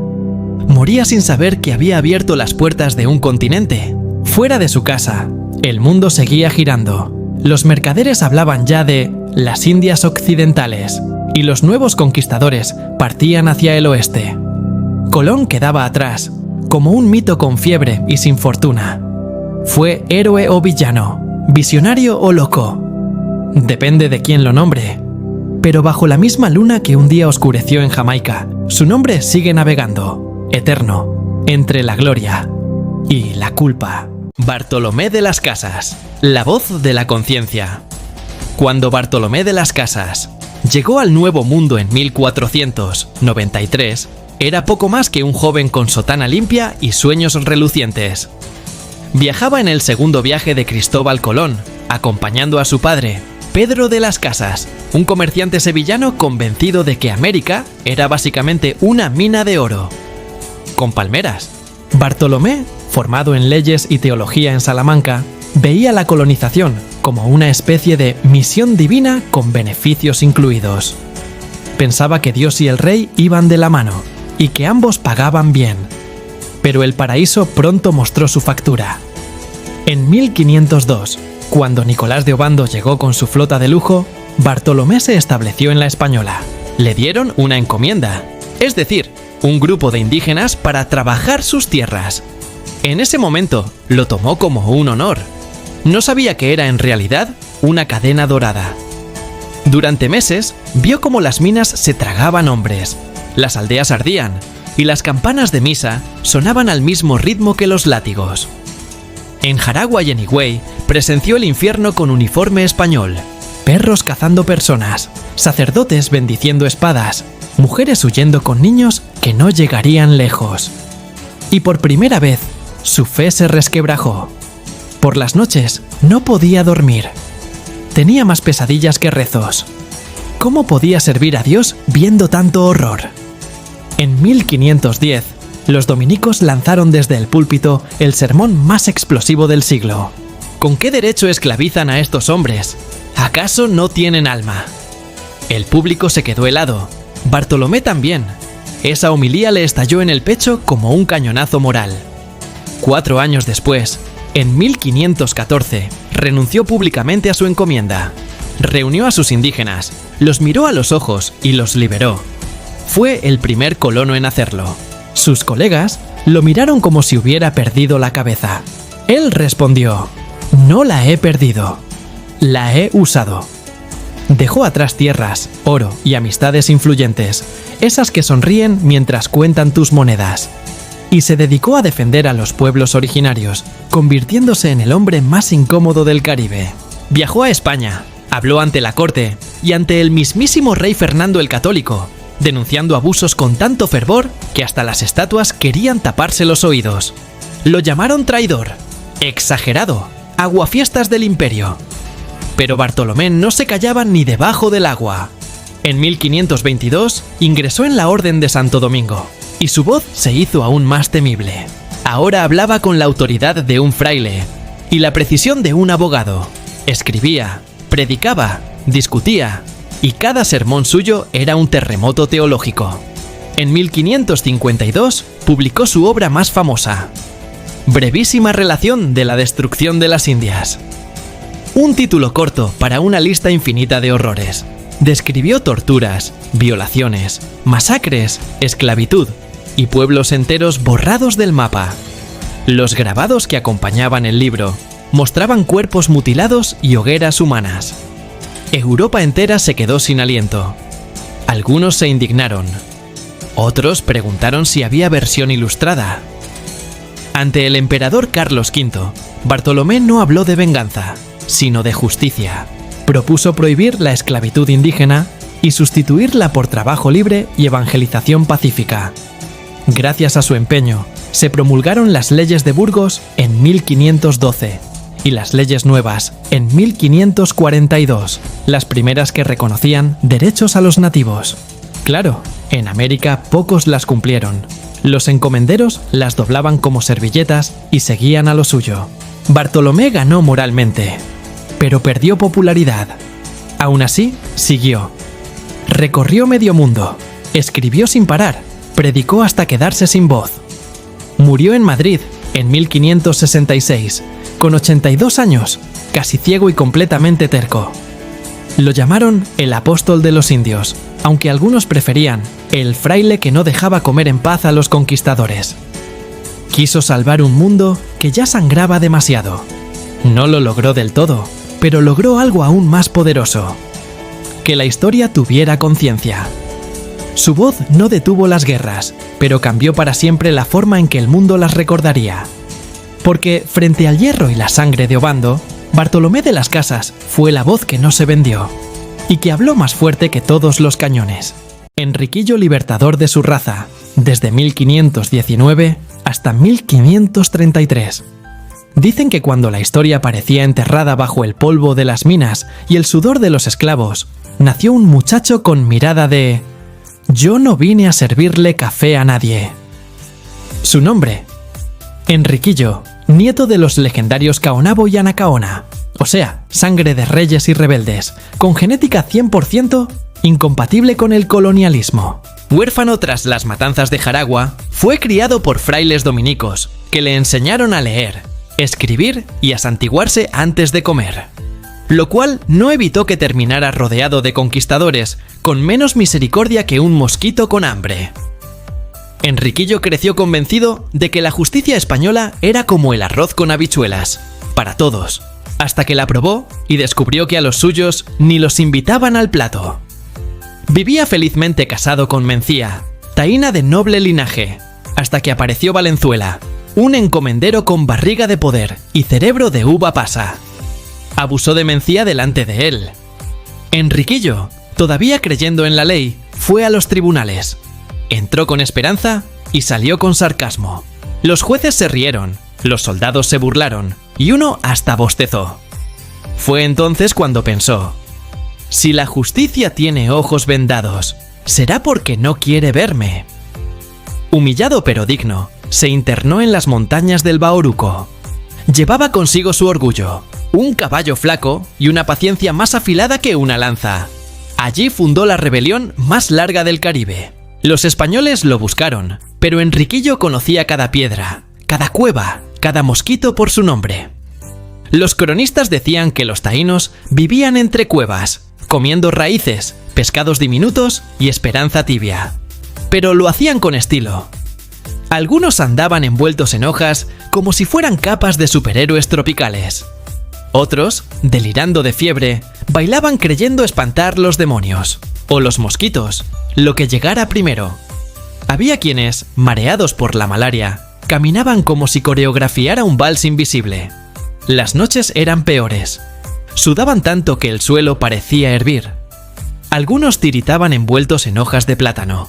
Moría sin saber que había abierto las puertas de un continente. Fuera de su casa, el mundo seguía girando. Los mercaderes hablaban ya de las Indias occidentales y los nuevos conquistadores partían hacia el oeste. Colón quedaba atrás, como un mito con fiebre y sin fortuna. Fue héroe o villano, visionario o loco. Depende de quién lo nombre. Pero bajo la misma luna que un día oscureció en Jamaica, su nombre sigue navegando, eterno, entre la gloria y la culpa. Bartolomé de las Casas, la voz de la conciencia. Cuando Bartolomé de las Casas llegó al Nuevo Mundo en 1493, era poco más que un joven con sotana limpia y sueños relucientes. Viajaba en el segundo viaje de Cristóbal Colón, acompañando a su padre, Pedro de las Casas, un comerciante sevillano convencido de que América era básicamente una mina de oro. Con palmeras. Bartolomé, formado en leyes y teología en Salamanca, veía la colonización como una especie de misión divina con beneficios incluidos. Pensaba que Dios y el rey iban de la mano y que ambos pagaban bien. Pero el paraíso pronto mostró su factura. En 1502, cuando Nicolás de Obando llegó con su flota de lujo, Bartolomé se estableció en la Española. Le dieron una encomienda, es decir, un grupo de indígenas para trabajar sus tierras. En ese momento lo tomó como un honor. No sabía que era en realidad una cadena dorada. Durante meses vio cómo las minas se tragaban hombres, las aldeas ardían y las campanas de misa sonaban al mismo ritmo que los látigos. En Jaragua y en Higüey presenció el infierno con uniforme español, perros cazando personas, sacerdotes bendiciendo espadas, mujeres huyendo con niños que no llegarían lejos. Y por primera vez, su fe se resquebrajó. Por las noches no podía dormir. tenía más pesadillas que rezos. ¿Cómo podía servir a Dios viendo tanto horror? En 1510, los dominicos lanzaron desde el púlpito el sermón más explosivo del siglo. ¿Con qué derecho esclavizan a estos hombres? ¿Acaso no tienen alma? El público se quedó helado. Bartolomé también. Esa homilía le estalló en el pecho como un cañonazo moral. 4 años después, en 1514, renunció públicamente a su encomienda. Reunió a sus indígenas, los miró a los ojos y los liberó. Fue el primer colono en hacerlo. Sus colegas lo miraron como si hubiera perdido la cabeza. Él respondió: «No la he perdido, la he usado». Dejó atrás tierras, oro y amistades influyentes, esas que sonríen mientras cuentan tus monedas. Y se dedicó a defender a los pueblos originarios, convirtiéndose en el hombre más incómodo del Caribe. Viajó a España, habló ante la corte y ante el mismísimo rey Fernando el Católico, denunciando abusos con tanto fervor que hasta las estatuas querían taparse los oídos. Lo llamaron traidor, exagerado, aguafiestas del imperio. Pero Bartolomé no se callaba ni debajo del agua. En 1522 ingresó en la Orden de Santo Domingo y su voz se hizo aún más temible. Ahora hablaba con la autoridad de un fraile y la precisión de un abogado. Escribía, predicaba, discutía, y cada sermón suyo era un terremoto teológico. En 1552 publicó su obra más famosa, Brevísima relación de la destrucción de las Indias. Un título corto para una lista infinita de horrores. Describió torturas, violaciones, masacres, esclavitud y pueblos enteros borrados del mapa. Los grabados que acompañaban el libro mostraban cuerpos mutilados y hogueras humanas. Europa entera se quedó sin aliento. Algunos se indignaron. Otros preguntaron si había versión ilustrada. Ante el emperador Carlos V, Bartolomé no habló de venganza, sino de justicia. Propuso prohibir la esclavitud indígena y sustituirla por trabajo libre y evangelización pacífica. Gracias a su empeño, se promulgaron las leyes de Burgos en 1512 y las leyes nuevas en 1542, las primeras que reconocían derechos a los nativos. Claro, en América pocos las cumplieron. Los encomenderos las doblaban como servilletas y seguían a lo suyo. Bartolomé ganó moralmente, pero perdió popularidad. Aún así, siguió. Recorrió medio mundo, escribió sin parar, predicó hasta quedarse sin voz. Murió en Madrid en 1566, con 82 años, casi ciego y completamente terco. Lo llamaron el apóstol de los indios, aunque algunos preferían el fraile que no dejaba comer en paz a los conquistadores. Quiso salvar un mundo que ya sangraba demasiado. No lo logró del todo, pero logró algo aún más poderoso: que la historia tuviera conciencia. Su voz no detuvo las guerras, pero cambió para siempre la forma en que el mundo las recordaría. Porque frente al hierro y la sangre de Obando, Bartolomé de las Casas fue la voz que no se vendió, y que habló más fuerte que todos los cañones. Enriquillo libertador de su raza, desde 1519 hasta 1533. Dicen que cuando la historia parecía enterrada bajo el polvo de las minas y el sudor de los esclavos, nació un muchacho con mirada de: «Yo no vine a servirle café a nadie». Su nombre: Enriquillo, nieto de los legendarios Caonabo y Anacaona, o sea, sangre de reyes y rebeldes, con genética 100% incompatible con el colonialismo. Huérfano tras las matanzas de Jaragua, fue criado por frailes dominicos, que le enseñaron a leer, escribir y a santiguarse antes de comer. Lo cual no evitó que terminara rodeado de conquistadores, con menos misericordia que un mosquito con hambre. Enriquillo creció convencido de que la justicia española era como el arroz con habichuelas, para todos, hasta que la probó y descubrió que a los suyos ni los invitaban al plato. Vivía felizmente casado con Mencía, taína de noble linaje, hasta que apareció Valenzuela, un encomendero con barriga de poder y cerebro de uva pasa. Abusó de Mencía delante de él. Enriquillo, todavía creyendo en la ley, fue a los tribunales. Entró con esperanza y salió con sarcasmo. Los jueces se rieron, los soldados se burlaron y uno hasta bostezó. Fue entonces cuando pensó: si la justicia tiene ojos vendados, será porque no quiere verme. Humillado pero digno, se internó en las montañas del Bauruco. Llevaba consigo su orgullo, un caballo flaco y una paciencia más afilada que una lanza. Allí fundó la rebelión más larga del Caribe. Los españoles lo buscaron, pero Enriquillo conocía cada piedra, cada cueva, cada mosquito por su nombre. Los cronistas decían que los taínos vivían entre cuevas, comiendo raíces, pescados diminutos y esperanza tibia. Pero lo hacían con estilo. Algunos andaban envueltos en hojas como si fueran capas de superhéroes tropicales. Otros, delirando de fiebre, bailaban creyendo espantar los demonios, o los mosquitos, lo que llegara primero. Había quienes, mareados por la malaria, caminaban como si coreografiara un vals invisible. Las noches eran peores. Sudaban tanto que el suelo parecía hervir. Algunos tiritaban envueltos en hojas de plátano.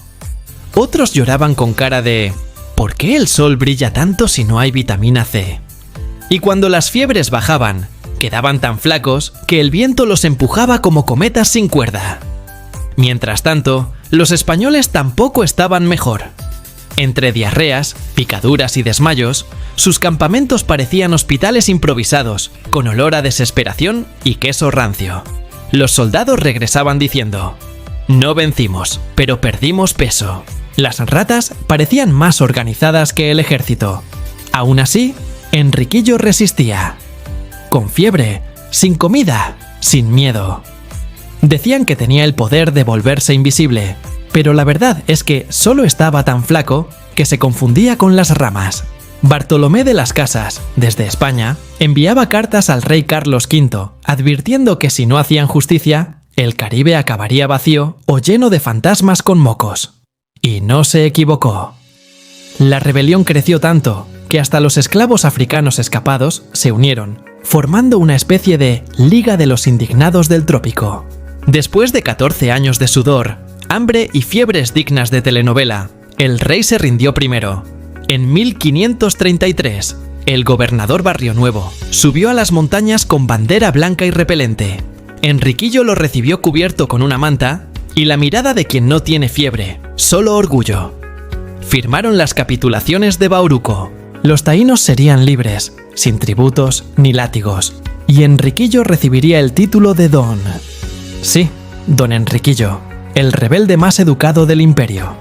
Otros lloraban con cara de ¿por qué el sol brilla tanto si no hay vitamina C? Y cuando las fiebres bajaban, quedaban tan flacos que el viento los empujaba como cometas sin cuerda. Mientras tanto, los españoles tampoco estaban mejor. Entre diarreas, picaduras y desmayos, sus campamentos parecían hospitales improvisados, con olor a desesperación y queso rancio. Los soldados regresaban diciendo: no vencimos, pero perdimos peso. Las ratas parecían más organizadas que el ejército. Aún así, Enriquillo resistía. Con fiebre, sin comida, sin miedo. Decían que tenía el poder de volverse invisible, pero la verdad es que solo estaba tan flaco que se confundía con las ramas. Bartolomé de las Casas, desde España, enviaba cartas al rey Carlos V, advirtiendo que si no hacían justicia, el Caribe acabaría vacío o lleno de fantasmas con mocos. Y no se equivocó. La rebelión creció tanto que hasta los esclavos africanos escapados se unieron, formando una especie de Liga de los Indignados del Trópico. Después de 14 años de sudor, hambre y fiebres dignas de telenovela, el rey se rindió primero. En 1533, el gobernador Barrionuevo subió a las montañas con bandera blanca y repelente. Enriquillo lo recibió cubierto con una manta y la mirada de quien no tiene fiebre, solo orgullo. Firmaron las capitulaciones de Bauruco. Los taínos serían libres, sin tributos ni látigos, y Enriquillo recibiría el título de Don. Sí, Don Enriquillo, el rebelde más educado del imperio.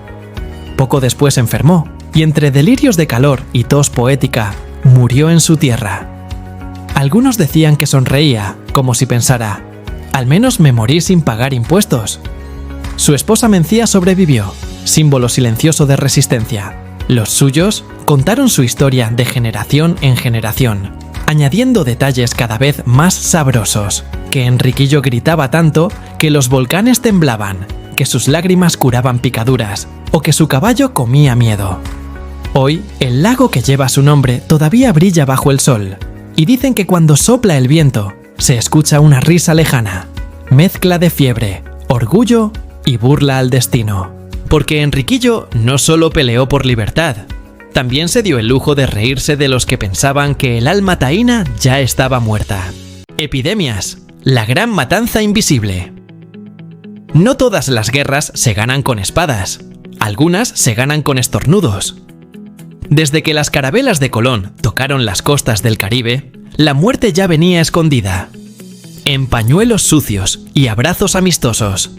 Poco después enfermó, y entre delirios de calor y tos poética, murió en su tierra. Algunos decían que sonreía, como si pensara: al menos me morí sin pagar impuestos. Su esposa Mencía sobrevivió, símbolo silencioso de resistencia. Los suyos contaron su historia de generación en generación, añadiendo detalles cada vez más sabrosos, que Enriquillo gritaba tanto que los volcanes temblaban, que sus lágrimas curaban picaduras, o que su caballo comía miedo. Hoy, el lago que lleva su nombre todavía brilla bajo el sol, y dicen que cuando sopla el viento, se escucha una risa lejana, mezcla de fiebre, orgullo y burla al destino. Porque Enriquillo no solo peleó por libertad, también se dio el lujo de reírse de los que pensaban que el alma taína ya estaba muerta. Epidemias, la gran matanza invisible. No todas las guerras se ganan con espadas, algunas se ganan con estornudos. Desde que las carabelas de Colón tocaron las costas del Caribe, la muerte ya venía escondida. En pañuelos sucios y abrazos amistosos.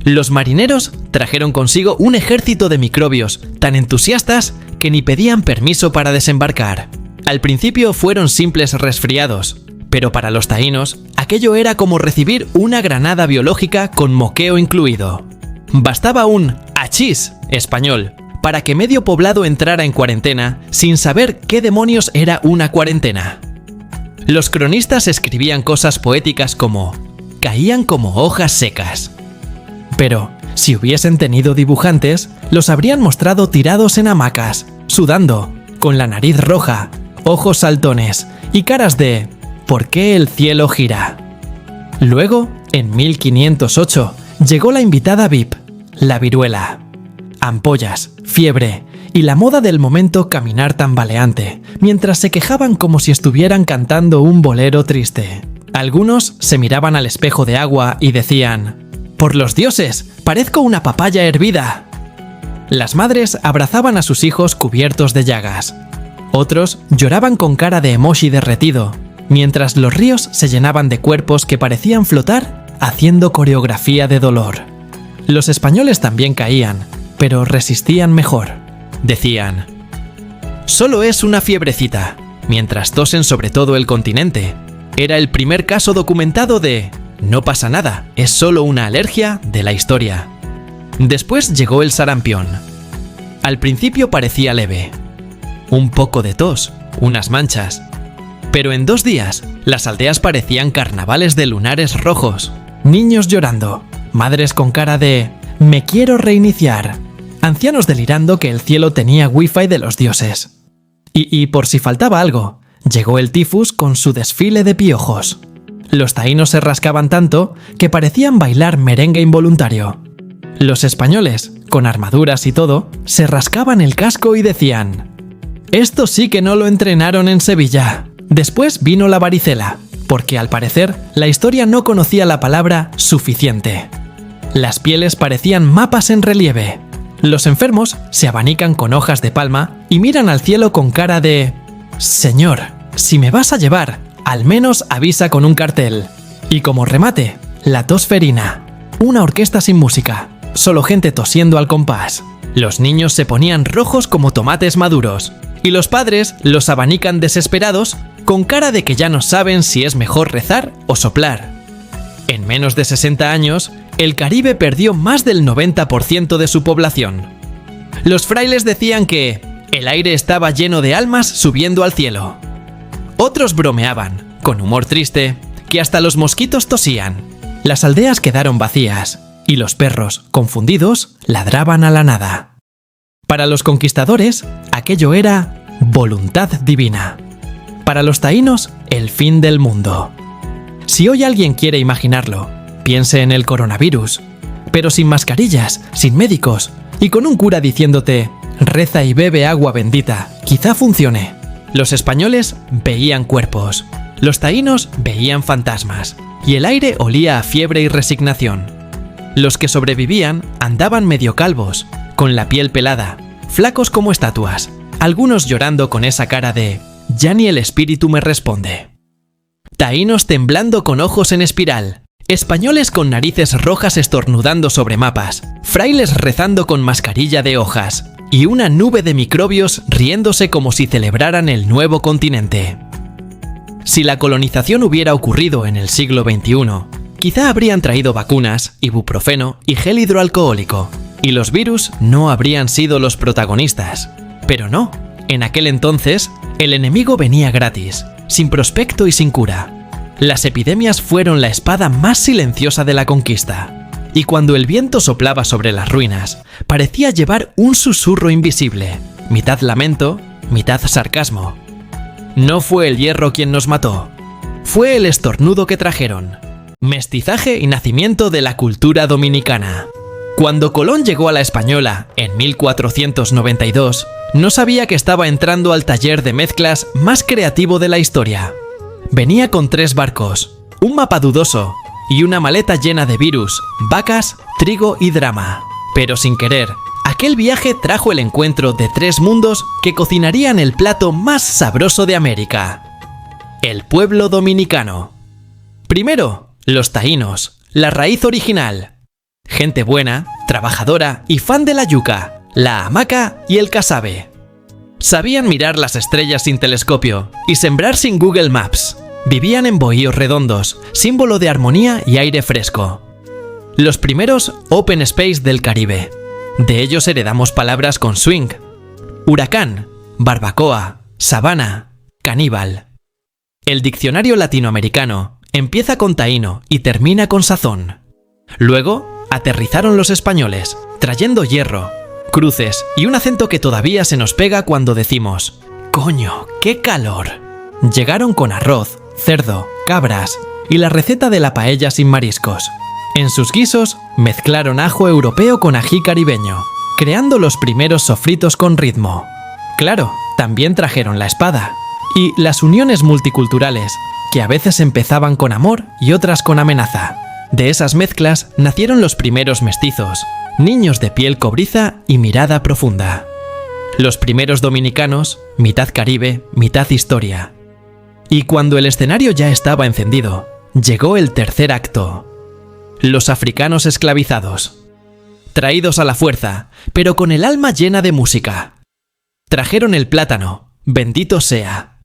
Los marineros trajeron consigo un ejército de microbios tan entusiastas que ni pedían permiso para desembarcar. Al principio fueron simples resfriados, pero para los taínos aquello era como recibir una granada biológica con moqueo incluido. Bastaba un «achís» español para que medio poblado entrara en cuarentena sin saber qué demonios era una cuarentena. Los cronistas escribían cosas poéticas como «caían como hojas secas». Pero, si hubiesen tenido dibujantes, los habrían mostrado tirados en hamacas, sudando, con la nariz roja, ojos saltones y caras de ¿por qué el cielo gira? Luego, en 1508, llegó la invitada VIP, la viruela. Ampollas, fiebre y la moda del momento caminar tambaleante, mientras se quejaban como si estuvieran cantando un bolero triste. Algunos se miraban al espejo de agua y decían: «¡Por los dioses! ¡Parezco una papaya hervida!». Las madres abrazaban a sus hijos cubiertos de llagas. Otros lloraban con cara de emoji derretido, mientras los ríos se llenaban de cuerpos que parecían flotar haciendo coreografía de dolor. Los españoles también caían, pero resistían mejor. Decían: «Solo es una fiebrecita», mientras tosen sobre todo el continente. Era el primer caso documentado de «no pasa nada, es solo una alergia» de la historia. Después llegó el sarampión. Al principio parecía leve. Un poco de tos, unas manchas. Pero en 2 días, las aldeas parecían carnavales de lunares rojos. Niños llorando, madres con cara de «me quiero reiniciar», ancianos delirando que el cielo tenía wifi de los dioses. Y por si faltaba algo, llegó el tifus con su desfile de piojos. Los taínos se rascaban tanto que parecían bailar merengue involuntario. Los españoles, con armaduras y todo, se rascaban el casco y decían: «Esto sí que no lo entrenaron en Sevilla». Después vino la varicela, porque al parecer la historia no conocía la palabra suficiente. Las pieles parecían mapas en relieve. Los enfermos se abanican con hojas de palma y miran al cielo con cara de «Señor, si me vas a llevar, al menos avisa con un cartel». Y como remate, la tosferina, una orquesta sin música, solo gente tosiendo al compás. Los niños se ponían rojos como tomates maduros, y los padres los abanican desesperados con cara de que ya no saben si es mejor rezar o soplar. En menos de 60 años, el Caribe perdió más del 90% de su población. Los frailes decían que el aire estaba lleno de almas subiendo al cielo. Otros bromeaban, con humor triste, que hasta los mosquitos tosían. Las aldeas quedaron vacías, y los perros, confundidos, ladraban a la nada. Para los conquistadores, aquello era voluntad divina. Para los taínos, el fin del mundo. Si hoy alguien quiere imaginarlo, piense en el coronavirus, pero sin mascarillas, sin médicos y con un cura diciéndote «reza y bebe agua bendita, quizá funcione». Los españoles veían cuerpos, los taínos veían fantasmas y el aire olía a fiebre y resignación. Los que sobrevivían andaban medio calvos, con la piel pelada, flacos como estatuas, algunos llorando con esa cara de «ya ni el espíritu me responde». Taínos temblando con ojos en espiral, españoles con narices rojas estornudando sobre mapas, frailes rezando con mascarilla de hojas y una nube de microbios riéndose como si celebraran el nuevo continente. Si la colonización hubiera ocurrido en el siglo XXI, quizá habrían traído vacunas, ibuprofeno y gel hidroalcohólico, y los virus no habrían sido los protagonistas. Pero no, en aquel entonces, el enemigo venía gratis, sin prospecto y sin cura. Las epidemias fueron la espada más silenciosa de la conquista, y cuando el viento soplaba sobre las ruinas, parecía llevar un susurro invisible, mitad lamento, mitad sarcasmo. No fue el hierro quien nos mató, fue el estornudo que trajeron. Mestizaje y nacimiento de la cultura dominicana. Cuando Colón llegó a la Española en 1492, no sabía que estaba entrando al taller de mezclas más creativo de la historia. Venía con 3 barcos, un mapa dudoso y una maleta llena de virus, vacas, trigo y drama. Pero sin querer, aquel viaje trajo el encuentro de 3 mundos que cocinarían el plato más sabroso de América: el pueblo dominicano. Primero, los taínos, la raíz original. Gente buena, trabajadora y fan de la yuca, la hamaca y el casabe. Sabían mirar las estrellas sin telescopio y sembrar sin Google Maps. Vivían en bohíos redondos, símbolo de armonía y aire fresco. Los primeros open space del Caribe. De ellos heredamos palabras con swing: huracán, barbacoa, sabana, caníbal. El diccionario latinoamericano empieza con taíno y termina con sazón. Luego, aterrizaron los españoles, trayendo hierro, cruces y un acento que todavía se nos pega cuando decimos «¡Coño, qué calor!». Llegaron con arroz, cerdo, cabras y la receta de la paella sin mariscos. En sus guisos mezclaron ajo europeo con ají caribeño, creando los primeros sofritos con ritmo. Claro, también trajeron la espada y las uniones multiculturales, que a veces empezaban con amor y otras con amenaza. De esas mezclas nacieron los primeros mestizos, niños de piel cobriza y mirada profunda. Los primeros dominicanos, mitad Caribe, mitad historia. Y cuando el escenario ya estaba encendido, llegó el tercer acto. Los africanos esclavizados. Traídos a la fuerza, pero con el alma llena de música. Trajeron el plátano, bendito sea.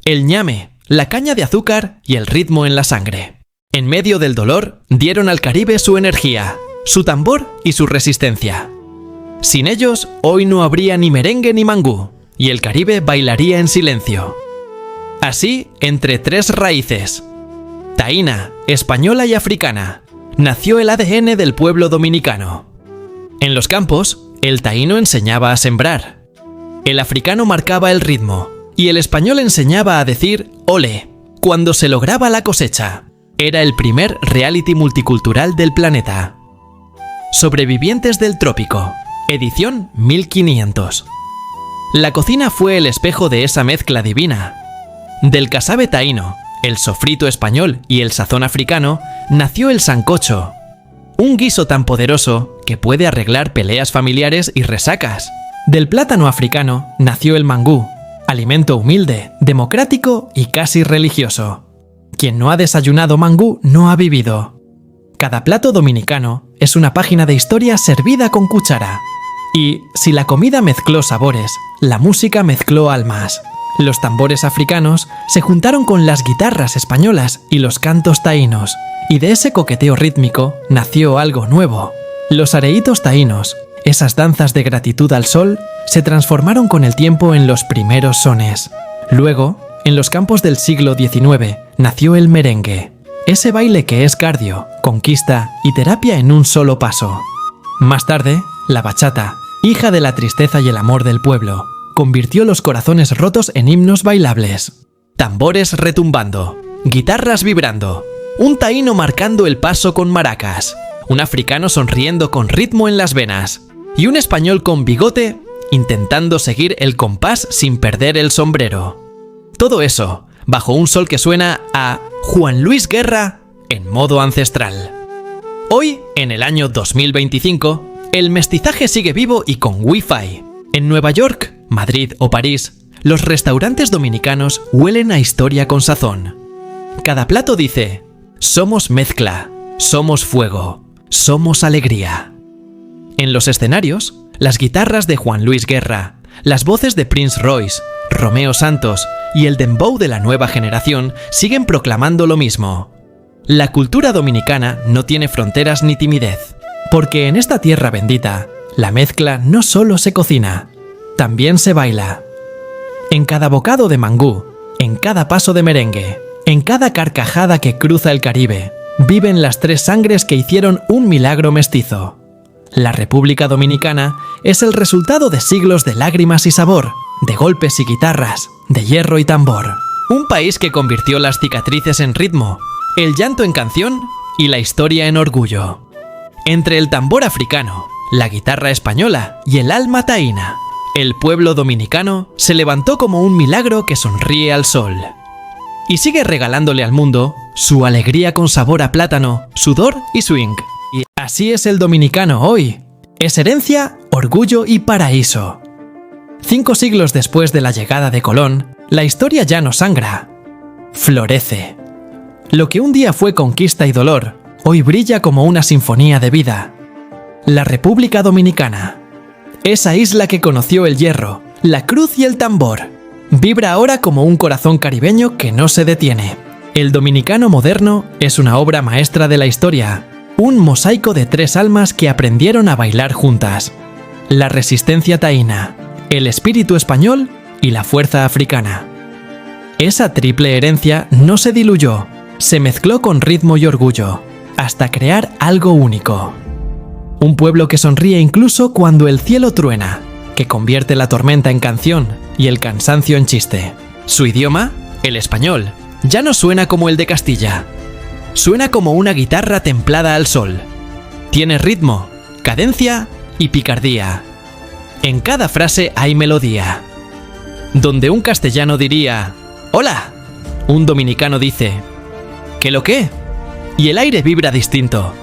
El ñame, la caña de azúcar y el ritmo en la sangre. En medio del dolor, dieron al Caribe su energía, su tambor y su resistencia. Sin ellos, hoy no habría ni merengue ni mangú, y el Caribe bailaría en silencio. Así, entre tres raíces, taína, española y africana, nació el ADN del pueblo dominicano. En los campos, el taíno enseñaba a sembrar, el africano marcaba el ritmo, y el español enseñaba a decir «ole» cuando se lograba la cosecha. Era el primer reality multicultural del planeta. Sobrevivientes del trópico, edición 1500. La cocina fue el espejo de esa mezcla divina. Del casabe taíno, el sofrito español y el sazón africano, nació el sancocho, un guiso tan poderoso que puede arreglar peleas familiares y resacas. Del plátano africano nació el mangú, alimento humilde, democrático y casi religioso. Quien no ha desayunado mangú no ha vivido. Cada plato dominicano es una página de historia servida con cuchara. Y si la comida mezcló sabores, la música mezcló almas. Los tambores africanos se juntaron con las guitarras españolas y los cantos taínos, y de ese coqueteo rítmico nació algo nuevo. Los areítos taínos, esas danzas de gratitud al sol, se transformaron con el tiempo en los primeros sones. Luego, en los campos del siglo XIX, nació el merengue, ese baile que es cardio, conquista y terapia en un solo paso. Más tarde, la bachata, hija de la tristeza y el amor del pueblo, convirtió los corazones rotos en himnos bailables. Tambores retumbando, guitarras vibrando, un taíno marcando el paso con maracas, un africano sonriendo con ritmo en las venas, y un español con bigote intentando seguir el compás sin perder el sombrero. Todo eso, bajo un sol que suena a Juan Luis Guerra en modo ancestral. Hoy, en el año 2025, el mestizaje sigue vivo y con Wi-Fi. En Nueva York, Madrid o París, los restaurantes dominicanos huelen a historia con sazón. Cada plato dice, somos mezcla, somos fuego, somos alegría. En los escenarios, las guitarras de Juan Luis Guerra, las voces de Prince Royce, Romeo Santos y el dembow de la nueva generación siguen proclamando lo mismo. La cultura dominicana no tiene fronteras ni timidez, porque en esta tierra bendita, la mezcla no solo se cocina, también se baila. En cada bocado de mangú, en cada paso de merengue, en cada carcajada que cruza el Caribe, viven las tres sangres que hicieron un milagro mestizo. La República Dominicana es el resultado de siglos de lágrimas y sabor, de golpes y guitarras, de hierro y tambor. Un país que convirtió las cicatrices en ritmo, el llanto en canción y la historia en orgullo. Entre el tambor africano, la guitarra española y el alma taína, el pueblo dominicano se levantó como un milagro que sonríe al sol. Y sigue regalándole al mundo su alegría con sabor a plátano, sudor y swing. Y así es el dominicano hoy. Es herencia, orgullo y paraíso. 5 siglos después de la llegada de Colón, la historia ya no sangra. Florece. Lo que un día fue conquista y dolor, hoy brilla como una sinfonía de vida. La República Dominicana. Esa isla que conoció el hierro, la cruz y el tambor. Vibra ahora como un corazón caribeño que no se detiene. El dominicano moderno es una obra maestra de la historia. Un mosaico de 3 almas que aprendieron a bailar juntas. La resistencia taína, el espíritu español y la fuerza africana. Esa triple herencia no se diluyó, se mezcló con ritmo y orgullo, hasta crear algo único. Un pueblo que sonríe incluso cuando el cielo truena, que convierte la tormenta en canción y el cansancio en chiste. Su idioma, el español, ya no suena como el de Castilla. Suena como una guitarra templada al sol. Tiene ritmo, cadencia y picardía. En cada frase hay melodía. Donde un castellano diría ¡Hola! Un dominicano dice: ¿qué lo qué? Y el aire vibra distinto.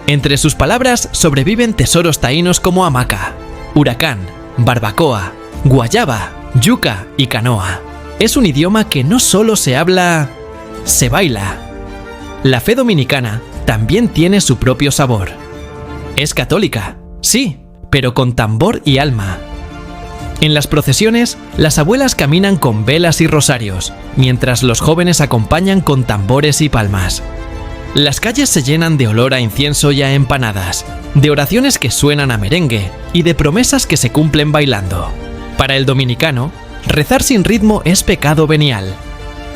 Entre sus palabras sobreviven tesoros taínos como hamaca, huracán, barbacoa, guayaba, yuca y canoa. Es un idioma que no solo se habla, se baila. La fe dominicana también tiene su propio sabor. Es católica, sí, pero con tambor y alma. En las procesiones, las abuelas caminan con velas y rosarios, mientras los jóvenes acompañan con tambores y palmas. Las calles se llenan de olor a incienso y a empanadas, de oraciones que suenan a merengue y de promesas que se cumplen bailando. Para el dominicano, rezar sin ritmo es pecado venial.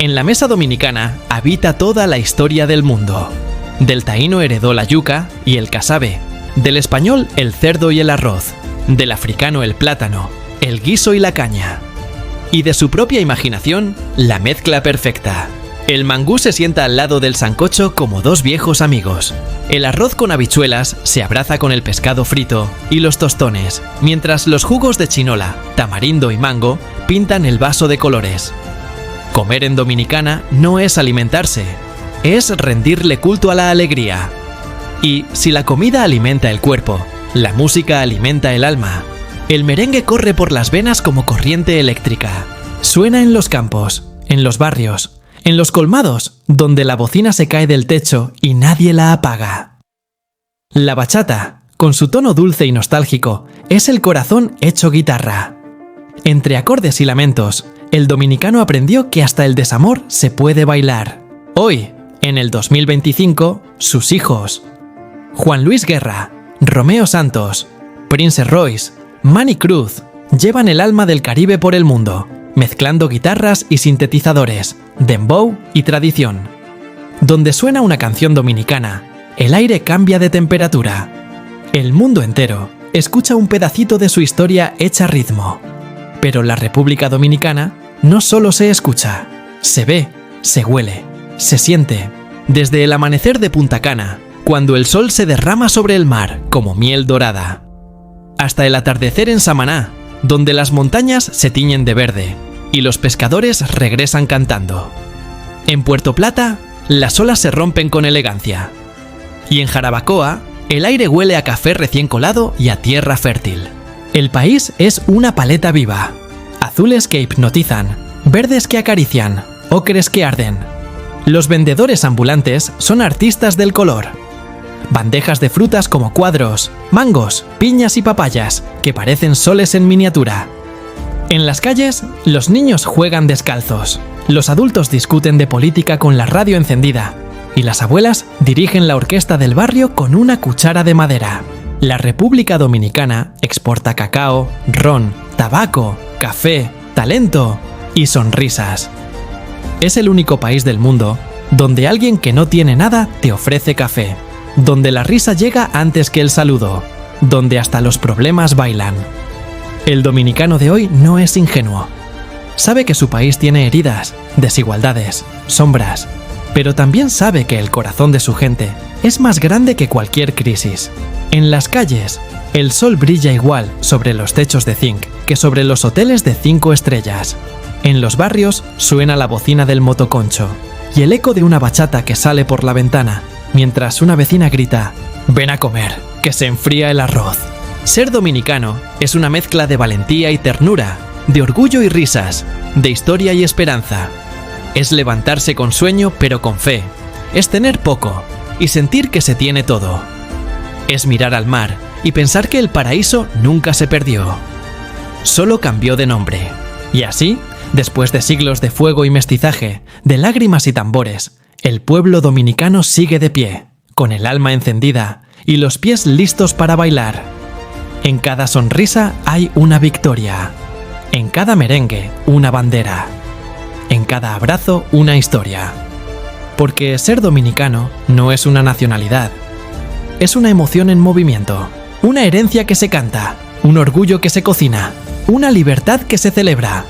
En la mesa dominicana habita toda la historia del mundo. Del taíno heredó la yuca y el casabe, del español el cerdo y el arroz, del africano el plátano, el guiso y la caña. Y de su propia imaginación, la mezcla perfecta. El mangú se sienta al lado del sancocho como dos viejos amigos. El arroz con habichuelas se abraza con el pescado frito y los tostones, mientras los jugos de chinola, tamarindo y mango pintan el vaso de colores. Comer en Dominicana no es alimentarse, es rendirle culto a la alegría. Y si la comida alimenta el cuerpo, la música alimenta el alma. El merengue corre por las venas como corriente eléctrica. Suena en los campos, en los barrios, en los colmados, donde la bocina se cae del techo y nadie la apaga. La bachata, con su tono dulce y nostálgico, es el corazón hecho guitarra. Entre acordes y lamentos, el dominicano aprendió que hasta el desamor se puede bailar. Hoy, en el 2025, sus hijos, Juan Luis Guerra, Romeo Santos, Prince Royce, Manny Cruz, llevan el alma del Caribe por el mundo, mezclando guitarras y sintetizadores, dembow y tradición. Donde suena una canción dominicana, el aire cambia de temperatura. El mundo entero escucha un pedacito de su historia hecha ritmo. Pero la República Dominicana no solo se escucha, se ve, se huele, se siente. Desde el amanecer de Punta Cana, cuando el sol se derrama sobre el mar como miel dorada, hasta el atardecer en Samaná, donde las montañas se tiñen de verde y los pescadores regresan cantando. En Puerto Plata, las olas se rompen con elegancia. Y en Jarabacoa, el aire huele a café recién colado y a tierra fértil. El país es una paleta viva. Azules que hipnotizan, verdes que acarician, ocres que arden. Los vendedores ambulantes son artistas del color. Bandejas de frutas como cuadros, mangos, piñas y papayas, que parecen soles en miniatura. En las calles, los niños juegan descalzos, los adultos discuten de política con la radio encendida, y las abuelas dirigen la orquesta del barrio con una cuchara de madera. La República Dominicana exporta cacao, ron, tabaco, café, talento y sonrisas. Es el único país del mundo donde alguien que no tiene nada te ofrece café, donde la risa llega antes que el saludo, donde hasta los problemas bailan. El dominicano de hoy no es ingenuo. Sabe que su país tiene heridas, desigualdades, sombras, pero también sabe que el corazón de su gente es más grande que cualquier crisis. En las calles, el sol brilla igual sobre los techos de zinc que sobre los hoteles de 5 estrellas. En los barrios suena la bocina del motoconcho y el eco de una bachata que sale por la ventana, mientras una vecina grita: «Ven a comer, que se enfría el arroz». Ser dominicano es una mezcla de valentía y ternura, de orgullo y risas, de historia y esperanza. Es levantarse con sueño pero con fe. Es tener poco y sentir que se tiene todo. Es mirar al mar y pensar que el paraíso nunca se perdió. Solo cambió de nombre. Y así, después de siglos de fuego y mestizaje, de lágrimas y tambores, el pueblo dominicano sigue de pie, con el alma encendida y los pies listos para bailar. En cada sonrisa hay una victoria. En cada merengue, una bandera. En cada abrazo, una historia. Porque ser dominicano no es una nacionalidad. Es una emoción en movimiento, una herencia que se canta, un orgullo que se cocina, una libertad que se celebra.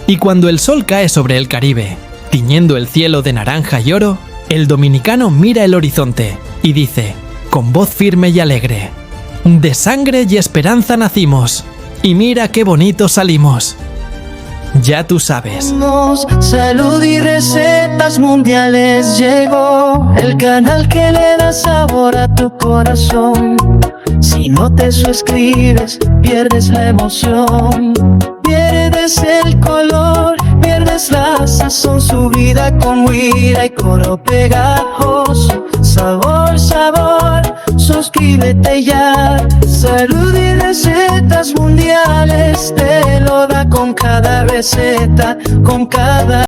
Y cuando el sol cae sobre el Caribe, tiñendo el cielo de naranja y oro, el dominicano mira el horizonte y dice, con voz firme y alegre: «De sangre y esperanza nacimos, y mira qué bonito salimos». Ya tú sabes. Salud y recetas mundiales llegó, el canal que le da sabor a tu corazón. Si no te suscribes, pierdes la emoción, pierdes el color, pierdes la sazón. Subida con huida y coro pegajoso. Sabor, sabor, suscríbete ya. Salud y recetas mundiales te lo da con cada receta, con cada